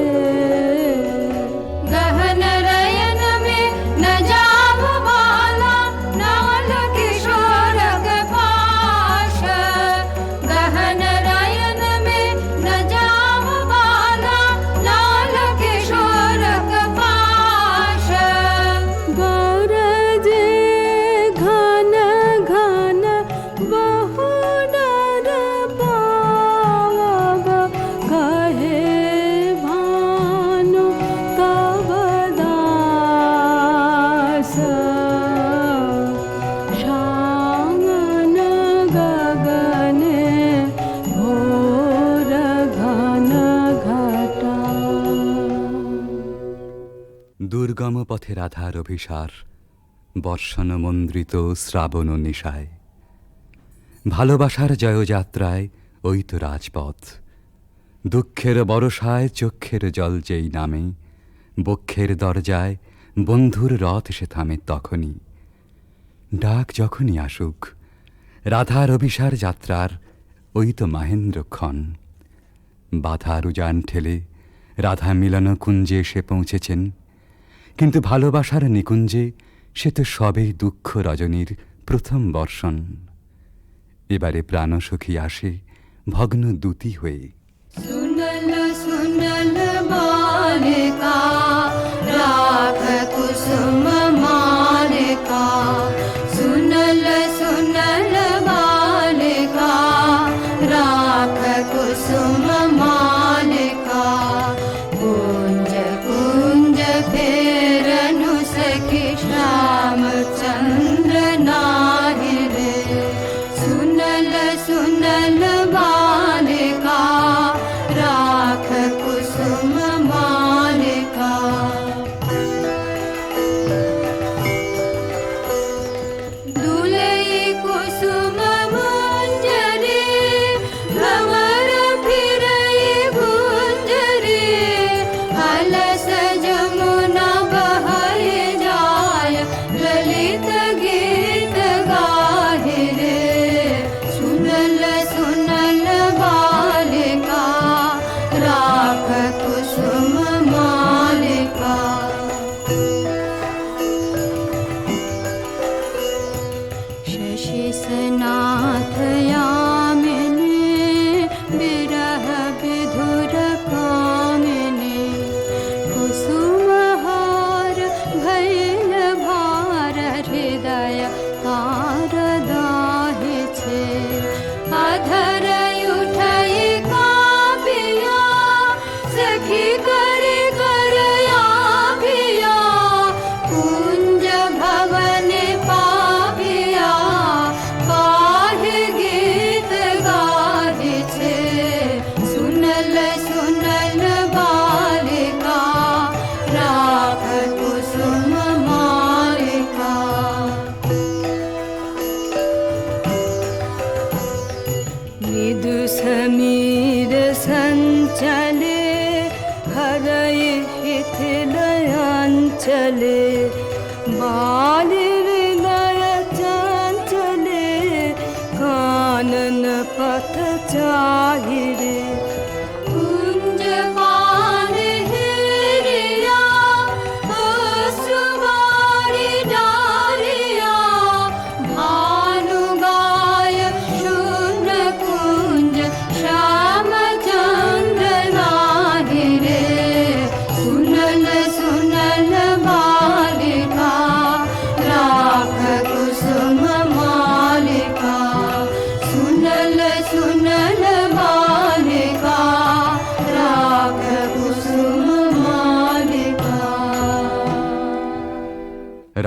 गहन रयन में न जाव बाला नाल किशोरक पाश। गहन रयन में न जाव बाला नाल किशोरक पाश। गरजे घन घन बहु डर पावब कहे भानु तब दास। সাঙ্গন গগনে ঘোর ঘন ঘটা। দুর্গম পথে রাধার অভিসার বর্ষণ মন্দ্রিত শ্রাবণ নিশায়। ভালোবাসার জয়যাত্রায় ওই তো রাজপথ। দুঃখের বরসায় চক্ষের জল যেই নামে, বক্ষের দরজায় বন্ধুর রথ সে থামে তখনই। ডাক যখনই আসুক রাধার অভিসার যাত্রার ওই তো মাহেন্দ্রক্ষণ। বাধার উজান ঠেলে রাধা মিলন কুঞ্জে এসে পৌঁছেছেন, কিন্তু ভালোবাসার নিকুঞ্জে সে তো সবেই দুঃখ রজনীর প্রথম বর্ষণ। এবারে প্রাণসখী আসে ভগ্ন দূতি হয়ে। सुनल सुनल बालिका राख कुसुम मालिका। सुनल सुनल बालिका राख कुसुम मालिका। कुंज कुंज फेरनु सखी श्यामचंद्र चले बाल हृदय चंचले कानन पथ चाहिरे कुंज पान हेरिया सुबारी डारिया भानु गाय शून्य कुंज श्याम चंद्र नाहिरे सुनल सुनल बालिका राख कुसुम मालिका सुनल सुनल बालिका राख कुसुम मालिका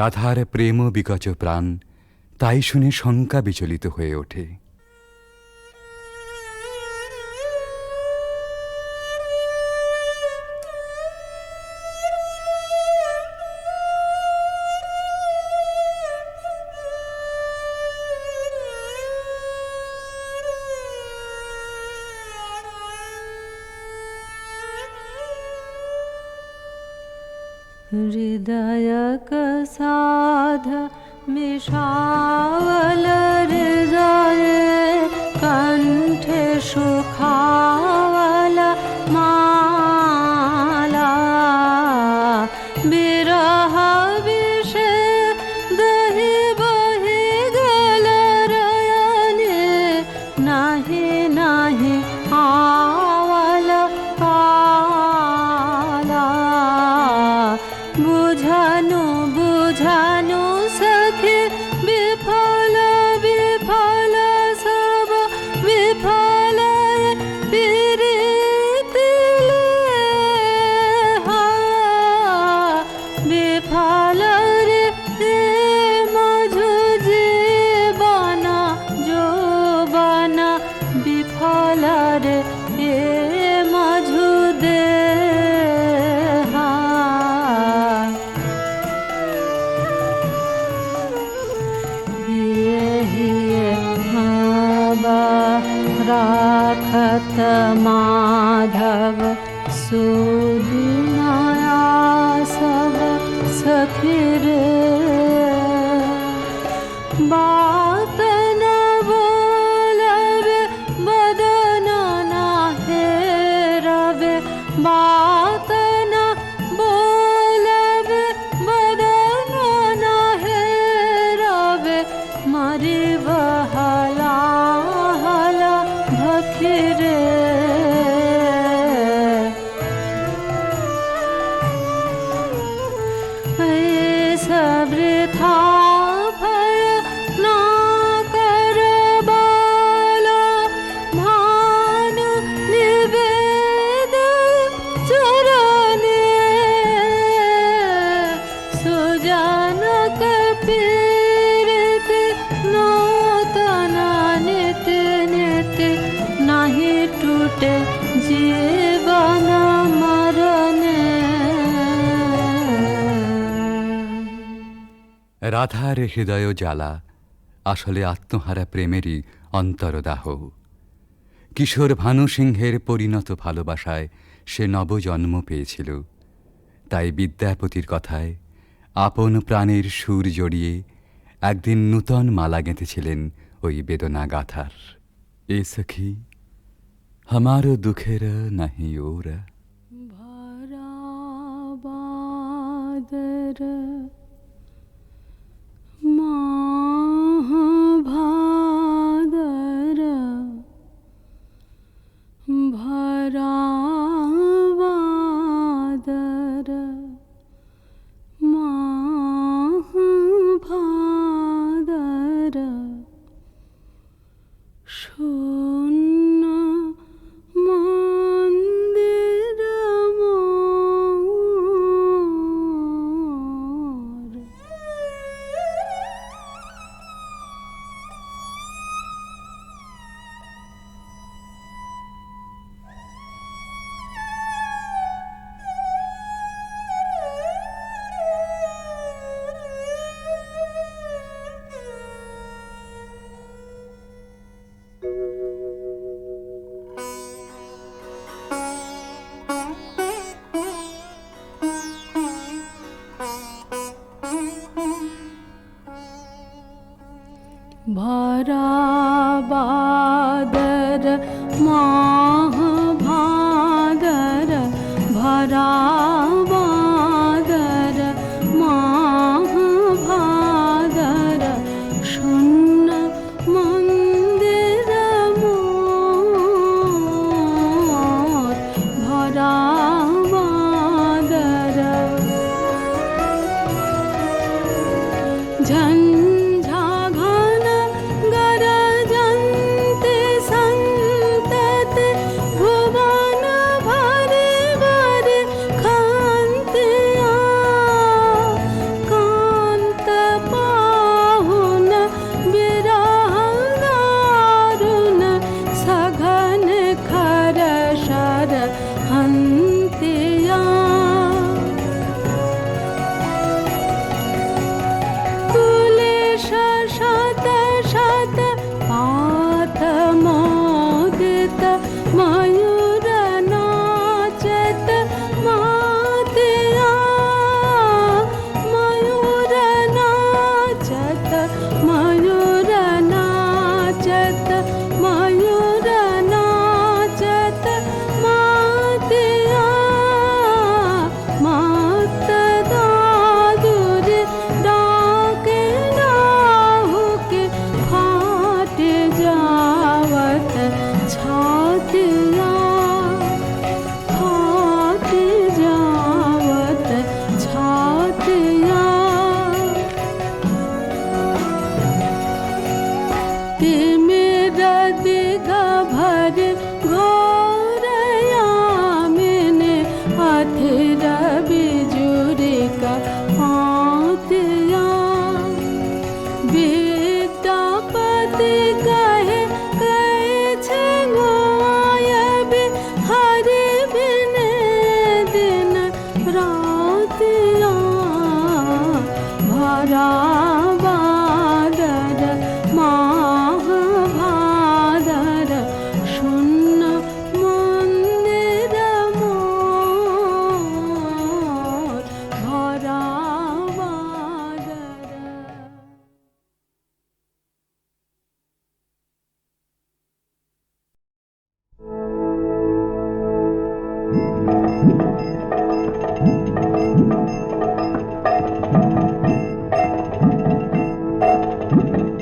রাধার প্রেম বিকচ প্রাণ তাই শুনে শঙ্কা বিচলিত হয়ে ওঠে। हृदय साध मिषावल हृदय कंठे सुखावल माला बिरह विषे दहि बहि गल रयने नाही नाही आवल पाला बुझानु बुझानु सखी विफल विफल सब विफल पीरिति विफल रे मधु जीवन जोबन विफल रे मधु दे राखत माधव सुदिनाया सब सखी रे बात न बोलबे बदन न हेरबे बात न बोलबे बदन न हेरबे मरी बहला हला भखिरे सबृथा फल ना कर बाला भानु निवेद चरणे सुजानक पीरिति नूतन नित्य नित्य नहीं टूटे जीवन मरणे রাধার হৃদয় জ্বালা আসলে আত্মহারা প্রেমেরই অন্তরদাহ। কিশোর ভানু সিংহের পরিণত ভালোবাসায় সে নবজন্ম পেয়েছিল। তাই বিদ্যাপতির কথায় আপন প্রাণের সুর জড়িয়ে একদিন নূতন মালা গেঁথেছিলেন ওই বেদনা গাথার। এ সখী हमारो दुखेर नहीं ओर भरा बादर माह भादर भरा बादर माह भादर शून्य मंदिर मोर भराबादर महाभादर भराबादर महाभादर शून्य मंदिर मोर भराबादर झंझा घन गरजन्ते सन्तते भुवन भरे भरे खान्त्या कान्त पाहुन विरह दारुण सघन खर शर हन्त्या कुलेश शत शत पात मोदित मयूर नाचत मातया मयूर नाचत मयूर नाचत मयूर नाचत मातया मात दादुर डाके राहु के फाट जावत छातिया फाट जावत छातिया ते मेरा दिगा भर घोरया मैंने अथिर बिजुरी का पातिया विद्यापति कहे कैछे गोयबे हरि बिने दिन रातिया भराबादर महाभादर शून्य मंदिर मोर भराबादर।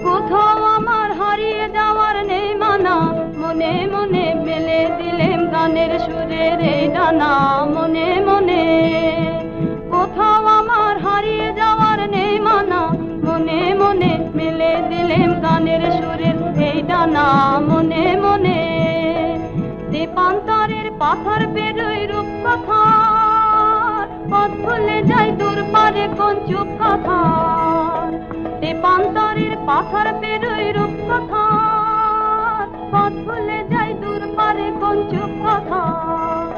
কোথাও আমার হারিয়ে যাওয়ার নেই মানা মনে মনে মেলে দিলেম গানের সুরের এই ডানা মনে মনে কোথাও আমার হারিয়ে যাওয়ার নেই মানা মনে মনে মেলে দিলেম গানের সুরের এই ডানা মনে মনে দীপান্তরের পাথর পেরোই রূপকথার পথ ভুলে যাই দূর পারে কোন চুপ কথার দীপান্তরের পাথর পেরোই রূপকথার পথ ভুলে যাই দূর পারে কোন চুপ কথার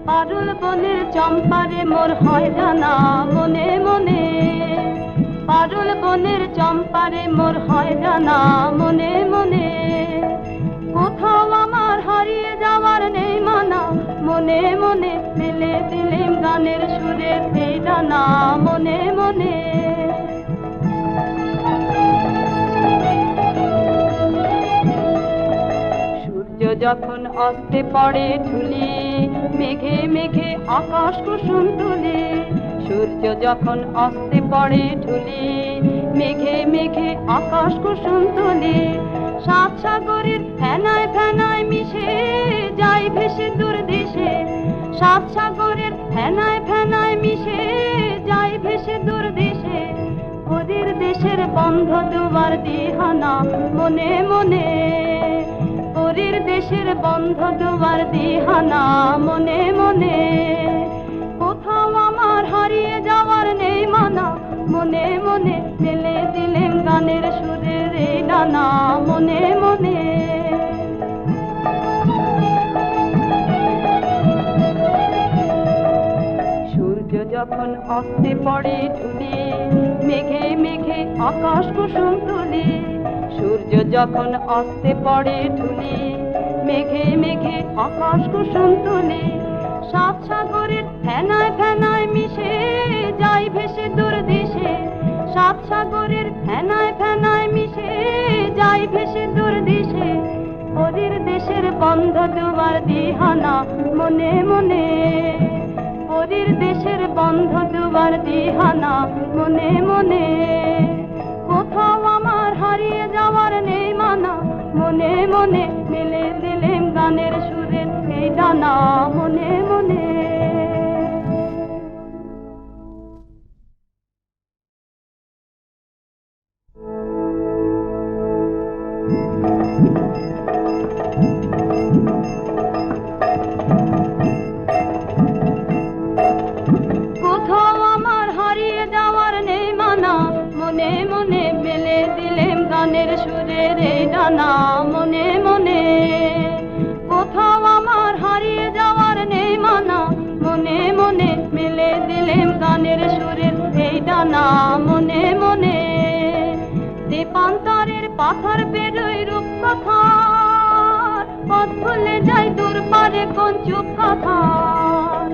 পারুল বনের চম্পারে মোর হয় জানা মনে মনে পারুল বনের চম্পারে মোর হয় জানা মনে মনে কোথাও আমার হারিয়ে যাওয়ার নেই মানা মনে মনে মেলে দিলেম গানের সুরের এই ডানা মনে মনে সূর্য যখন অস্তে পড়ে ঢুলি মেঘে মেঘে আকাশ কুসুম তুলে সূর্য যখন অস্তে পড়ে ঢুলি মেঘে মেঘে আকাশ কুসুম তুলে সাত সাগরের ফেনায় ফেনায় মিশে যাই ভেসে দূর দেশে সাত সাগরের ফেনায় ফেনায় মিশে যাই ভেসে দূর দেশে ওদের দেশের বন্ধ দুবার দিহানা মনে মনে ওদের দেশের বন্ধ দুবার দিহানা মনে মনে কোথাও আমার হারিয়ে যাওয়ার নেই মানা মনে মনে মেলে দিলেম গানের সুরের এই ডানা মনে মনে সূর্য যখন অস্তে পড়ে ঢুলি মেঘে মেঘে আকাশ কুসুম তুলে সূর্য যখন অস্তে পড়ে ঢুলি মেঘে মেঘে আকাশ কুসুম তুলে সাত সাগরের ফেনায় ফেনায় মিশে যাই ভেসে দূর দেশে সাত সাগরের ফেনায় ফেনায় মিশে বন্ধ দুয়ার দিহানা মনে মনে, পরীর দেশের বন্ধ দুয়ার দিহানা মনে মনে। কোথাও আমার হারিয়ে যাওয়ার নেই মানা, মনে মনে মেলে দিলেম গানের সুরের এই ডানা মনে মনে। কোথাও আমার হারিয়ে যাওয়ার নেই মানা, মনে মনে মেলে দিলেম গানের সুরের এই ডানা মনে মনে। কোথাও আমার হারিয়ে যাওয়ার নেই মানা, মনে মনে মেলে দিলেম গানের সুরের এই ডানা মনে মনে। দীপান্তরের পাথর পেরোই রূপকথার, পথ ভুলে যাই দূর পারে কোন চুপ কথার।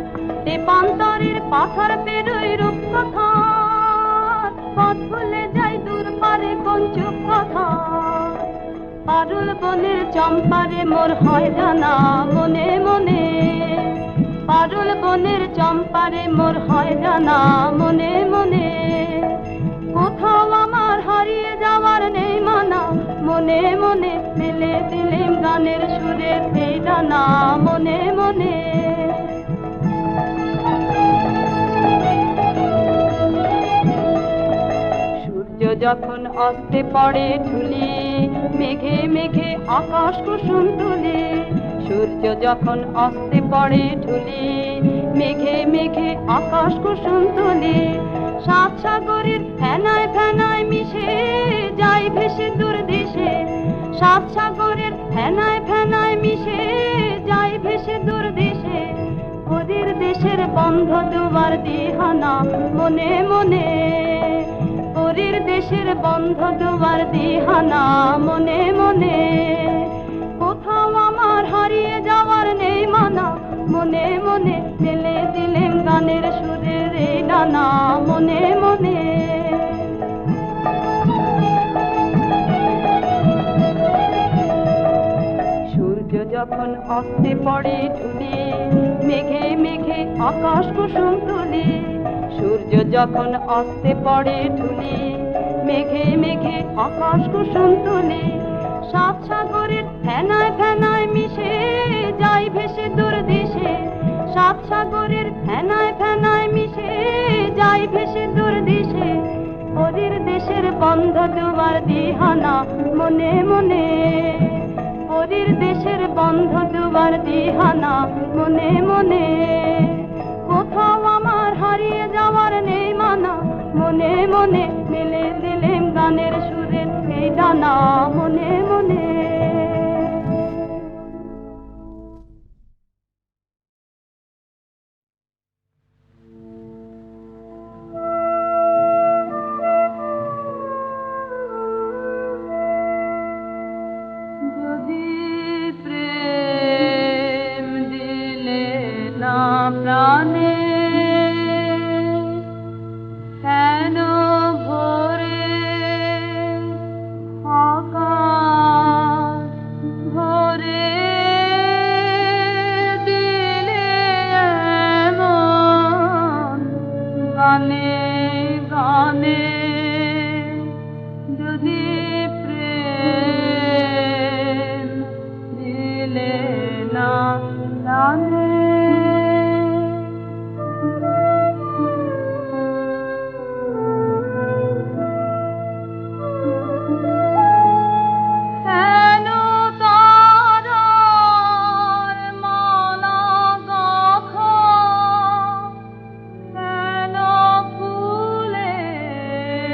দীপান্তরের পাথর পেরোই রূপকথার, পথ ভুলে যাই দূর পারে কোন চুপ কথার। পারুল বনের চম্পারে মোর হয় জানা মনে মনে, পারুল বনের চম্পারে মোর হয় জানা মনে মনে। কোথাও আমার হারিয়ে যাওয়ার নেই মানা, মনে মনে মেলে দিলেম গানের সুরের এই ডানা মনে মনে। সূর্য যখন অস্তে পড়ে ঢুলি, মেঘে মেঘে আকাশ কুসুম তুলি। সূর্য যখন অস্তে পড়ে ঢুলি, মেঘে মেঘে আকাশ কুসুম তুলি। সাত সাগরের ফেনায় ফেনায় মিশে যাই ভেসে দূর দেশে, সাত সাগরের ফেনায় ফেনায় মিশে যাই ভেসে দূর দেশে। ওদের দেশের বন্ধ দুয়ার দিহানা মনে মনে, ওদের দেশের বন্ধ দুয়ার দিহানা মনে মনে। কোথাও আমার হারিয়ে যাওয়ার নেই মানা, মনে মনে মেলে দিলেম গানের সুরের এই ডানা মনে মনে। সূর্য যখন অস্তে পড়ে ঢুলি, মেঘে মেঘে আকাশ কুসুম তুলি। সূর্য যখন অস্তে পড়ে ঢুলি, মেঘে মেঘে আকাশ কুসুম তুলি। সাত সাগরের ফেনায় ফেনায় মিশে যাই ভেসে দূর দেশে, সাত সাগরের ফেনায় ফেনায় মিশে যাই ভেসে দূর দেশে। ওদের দেশের বন্ধ দুয়ার দিহানা মনে মনে, ওদের দেশের বন্ধ দুয়ার দিহানা মনে মনে। কোথাও আমার হারিয়ে যাওয়ার নেই মানা, মনে মনে মেলে দিলেম গানের সুরের এই ডানা মনে মনে। যদি প্রেম দিলে না প্রাণে, কেন ভোরে আকাশ ভোরে দিলে এমন গানে গানে। যদি প্রেম দিলে না প্রাণে, কেন তারার মালা গাঁথা, কেন ফুলের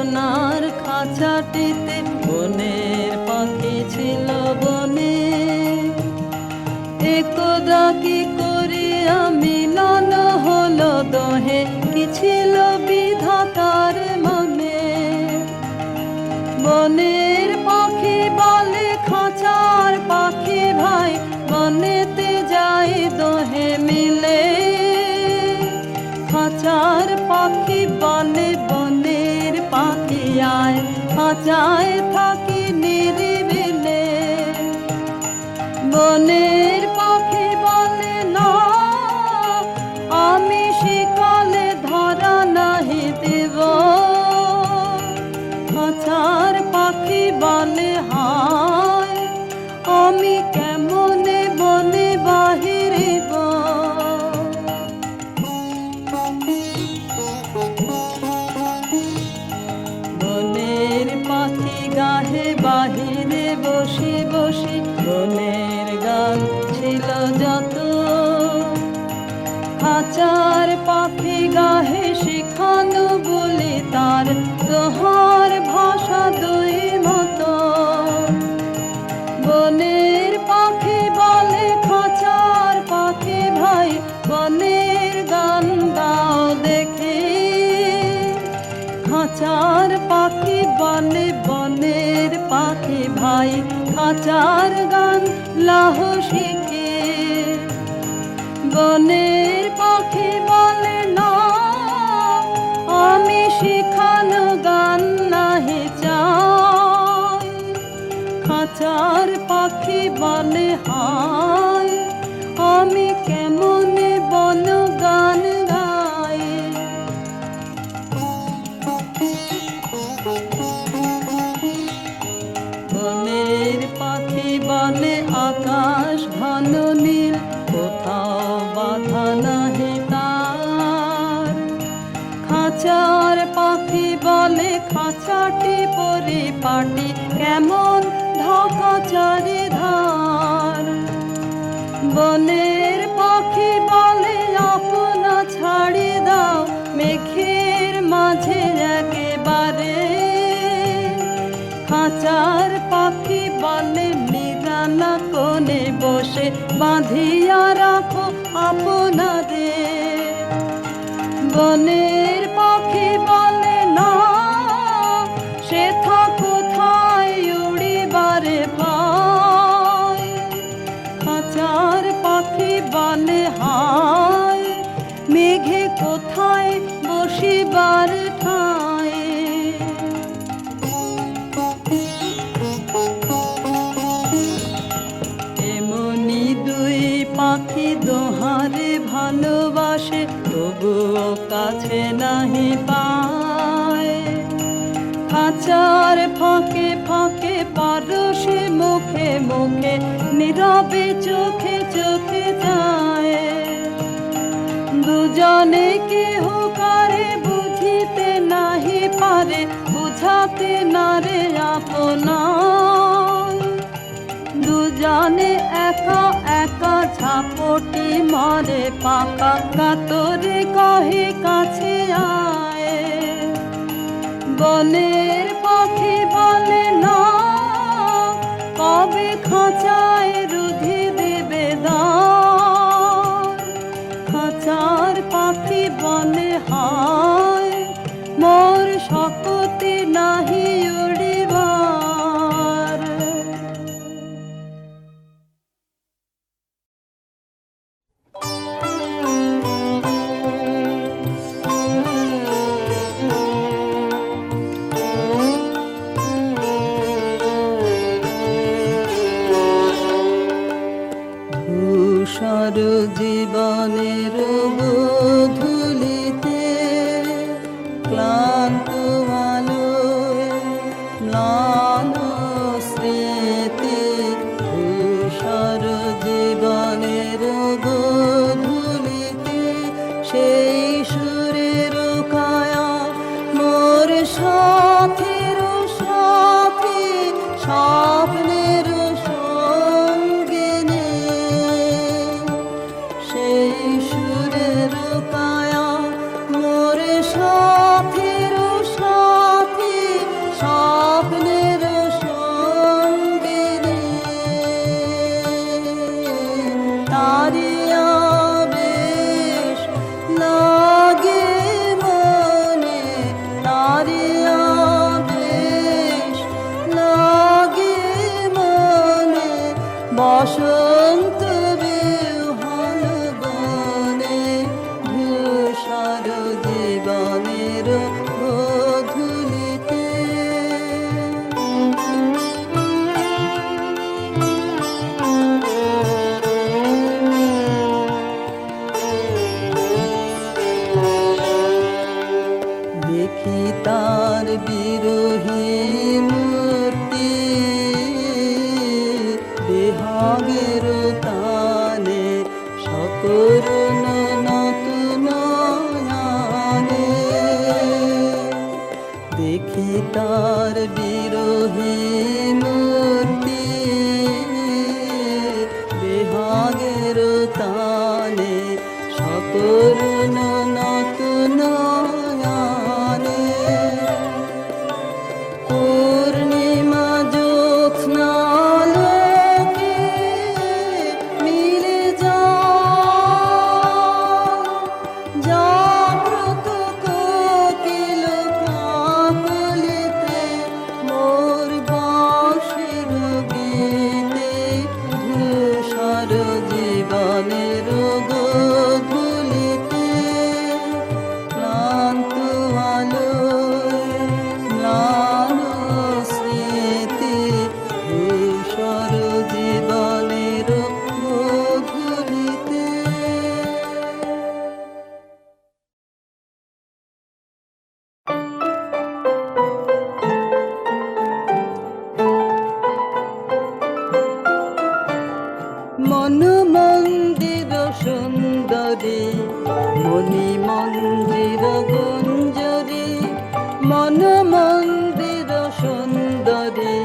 সোনার খাঁচাটিতে বনের পাখি ছিল বনে। একদা কি করিয়া মিলন হলো দোহে, কি ছিল বিধাতার মনে। বনের পাখি বলে খাঁচার পাখি ভাই, বনেতে যাই দোহে মিলে। খাঁচার পাখি বলে বনের পাখি আয়, খাঁচায় থাকি নিরিবিলে। বনের পাখি বলে না, আমি শিকালে ধরা নাহি দেব। খাঁচার পাখি বলে হায়, আমি কেমনে বনে বাহিরিব। বনের পাখি গাহে বাহিরে বসি বসি, বনের গান ছিল যত। খাঁচার পাখি গাহে শিখানো বলে তার দোহার ভাষা দুই মতো। বনের পাখি বলে খাঁচার পাখি ভাই, বনের গান গাও দেখি। খাঁচার পাখি বলে বনের পাখি ভাই, খাঁচার গান লাহ শিখে। বনের পাখি বলে না, আমি শিখানো গান নাহি চাই। খাঁচার পাখি বলে হায়, আমি কেমনে বন গান গাই। বনের পাখি বলে আকাশ ঘন নীল, কোথাও বাধা নাহি তার। খাঁচার পাখি বলে খাঁচাটি পরিপাটি, কেমন ঢাকা চারিধার। বনের পাখি বলে আপনা ছাড়ি দাও, মেঘের মাঝে একেবারে। খাঁচার পাখি বলে নিরালা কোণে বসে, বাঁধিয়া রাখো আপনাদের। বনের পাখি বলে না, সেথা কোথায় উড়িবারে পায়। খাঁচার পাখি বলে হায়, মেঘে কোথায় বসিবার ঠায়। এমনি দুই পাখি দোহারে ভালোবাসে, তবুও কাছে নাহি পায়। খাঁচার ফাঁকে ফাঁকে পারসে মুখে মুখে, নীরবে চোখে চোখে যায়। দুজনে কেহ কারে বুঝিতে নাহি পারে, বুঝাতে নারে আপনার। দুজনে একা একা ঝাপটি মারে পাকা, কাতরে কহে কাছে আয়। বনের পাখি বলে না, কবে খাঁচায় রুধি দেবে দ্বার। খাঁচার পাখি বলে হায়, মোর শক্তি নাহি উড়িবার। ধূসর জীবনের গোধূলিতে, ক্লান্ত আলোয় ম্লান স্মৃতি। ধূসর জীবনের গোধূলিতে, সেই সুরের কায়া মোর সাথীর সাথী, স্বপ্নের সঙ্গিনী। সেই সুরের কায়া মোর সাথীর সাথী, বসন্ত বিহন বনে ধূসর জীবনের গোধূলিতে দেখি তার বিরোহী মূর্তি বিহাগের তানে সকরুণ নতুন নয়নে দেখি তার বিরোহী মূর্তি বিহাগের তানে সকরুণ নতুন নয়নে পূর্ণিমা জ্যোৎস্নালোকে মিলে জাগ্রত কোকিল কাকলিতে মোর বাঁশির গীতে ধূসর জীবনের গোধূলিতে ক্লান্ত আলোয় ম্লান স্মৃতি ধূসর জীবনের গোধূলিতে মন মন্দির সুন্দরী মণি মন্দির গুঞ্জরী মন মন্দির সুন্দরী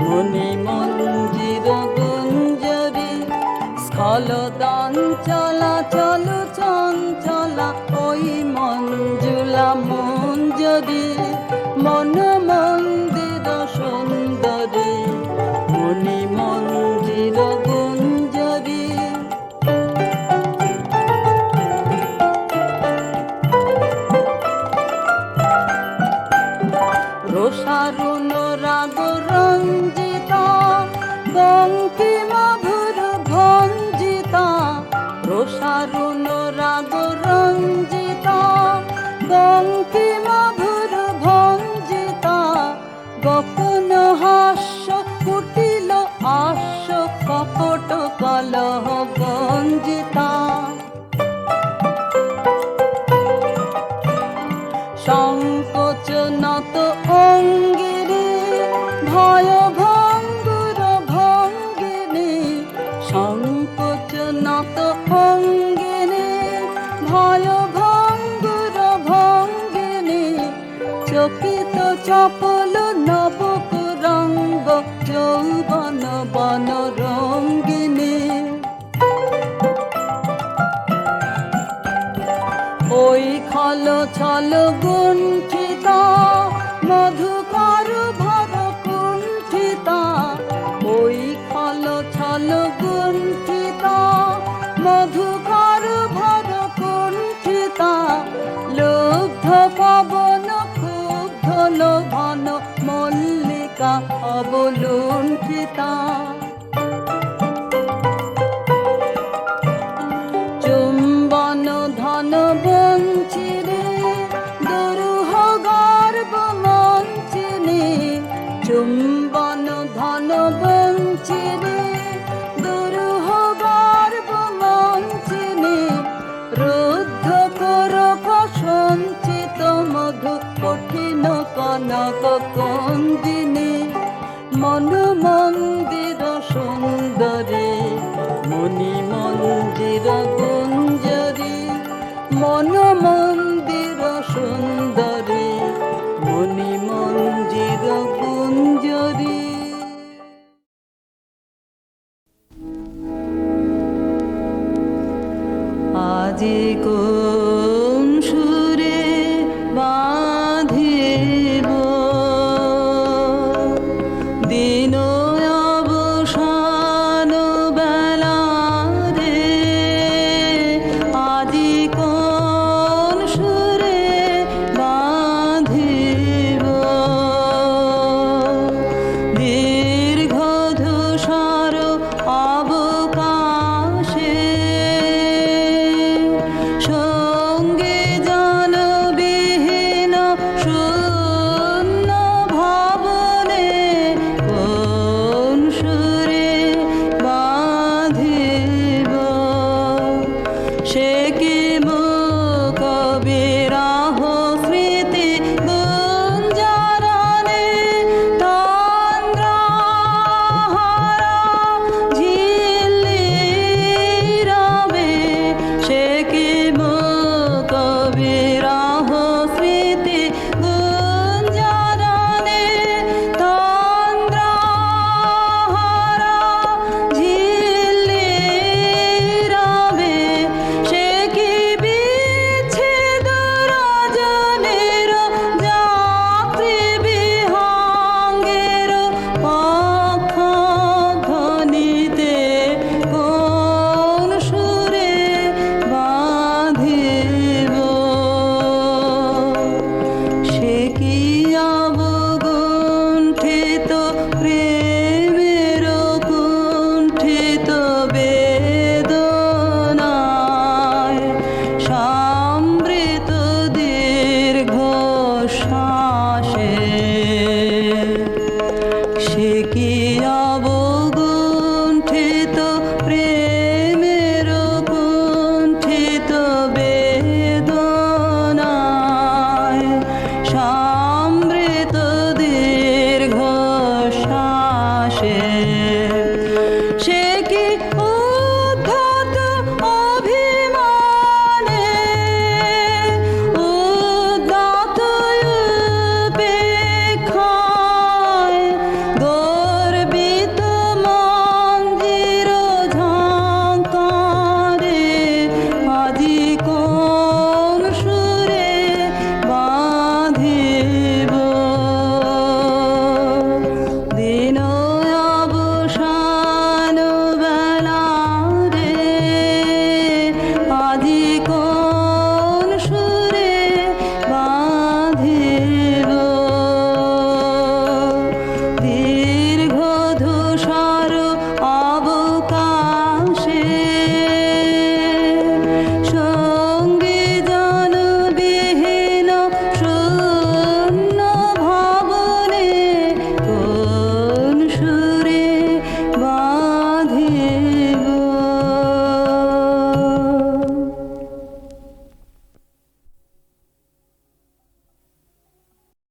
মণি মন্দির গুঞ্জরী স্থলদান চলা চল চঞ্চলা ওই মঞ্জুলা মঞ্জরী মন মন্দির সুন্দরী মণি মন্দির গুঞ্জরী রোষারুণ রাগ রঞ্জিতা বঙ্কিমা ভুর ভঞ্জিতা রোষারুণ রাগ রঞ্জিতা বঙ্কিমা ভুর ভঞ্জিতা গোপন হাস্য কুটিল আস্য কপট কলহ গঞ্জিতা সংকোচ নত অঙ্গিনী ভয় ভঙ্গুর ভঙ্গিনী সংকোচ নত অঙ্গিনী ভয় ভঙ্গুর ভঙ্গিনী চকিত চপল নবক রঙ্গ যৌবন বন রঙ্গিনী ওই খল ছল গুণ্ঠিতা মধুকর ভর কুণ্ঠিতা ওই খল ছল গুণ্ঠিতা মধুকর ভর কুণ্ঠিতা লুব্ধ পবন ক্ষুব্ধ লোভন মল্লিকা অবলুণ্ঠিতা চুম্বন ধন বঞ্চিরে দুরূহ গর্ব মঞ্চিনে চুম্বন ধন বঞ্চিরে দুরূহ গর্ব মঞ্চিনে রুদ্ধ করক সঞ্চিত মধু কঠিন কনক কন্দিনী মন মন্দির সুন্দরী মণি মন্দির গুঞ্জরী মন মন্দির সুন্দরী মণি মন্দির গুঞ্জরী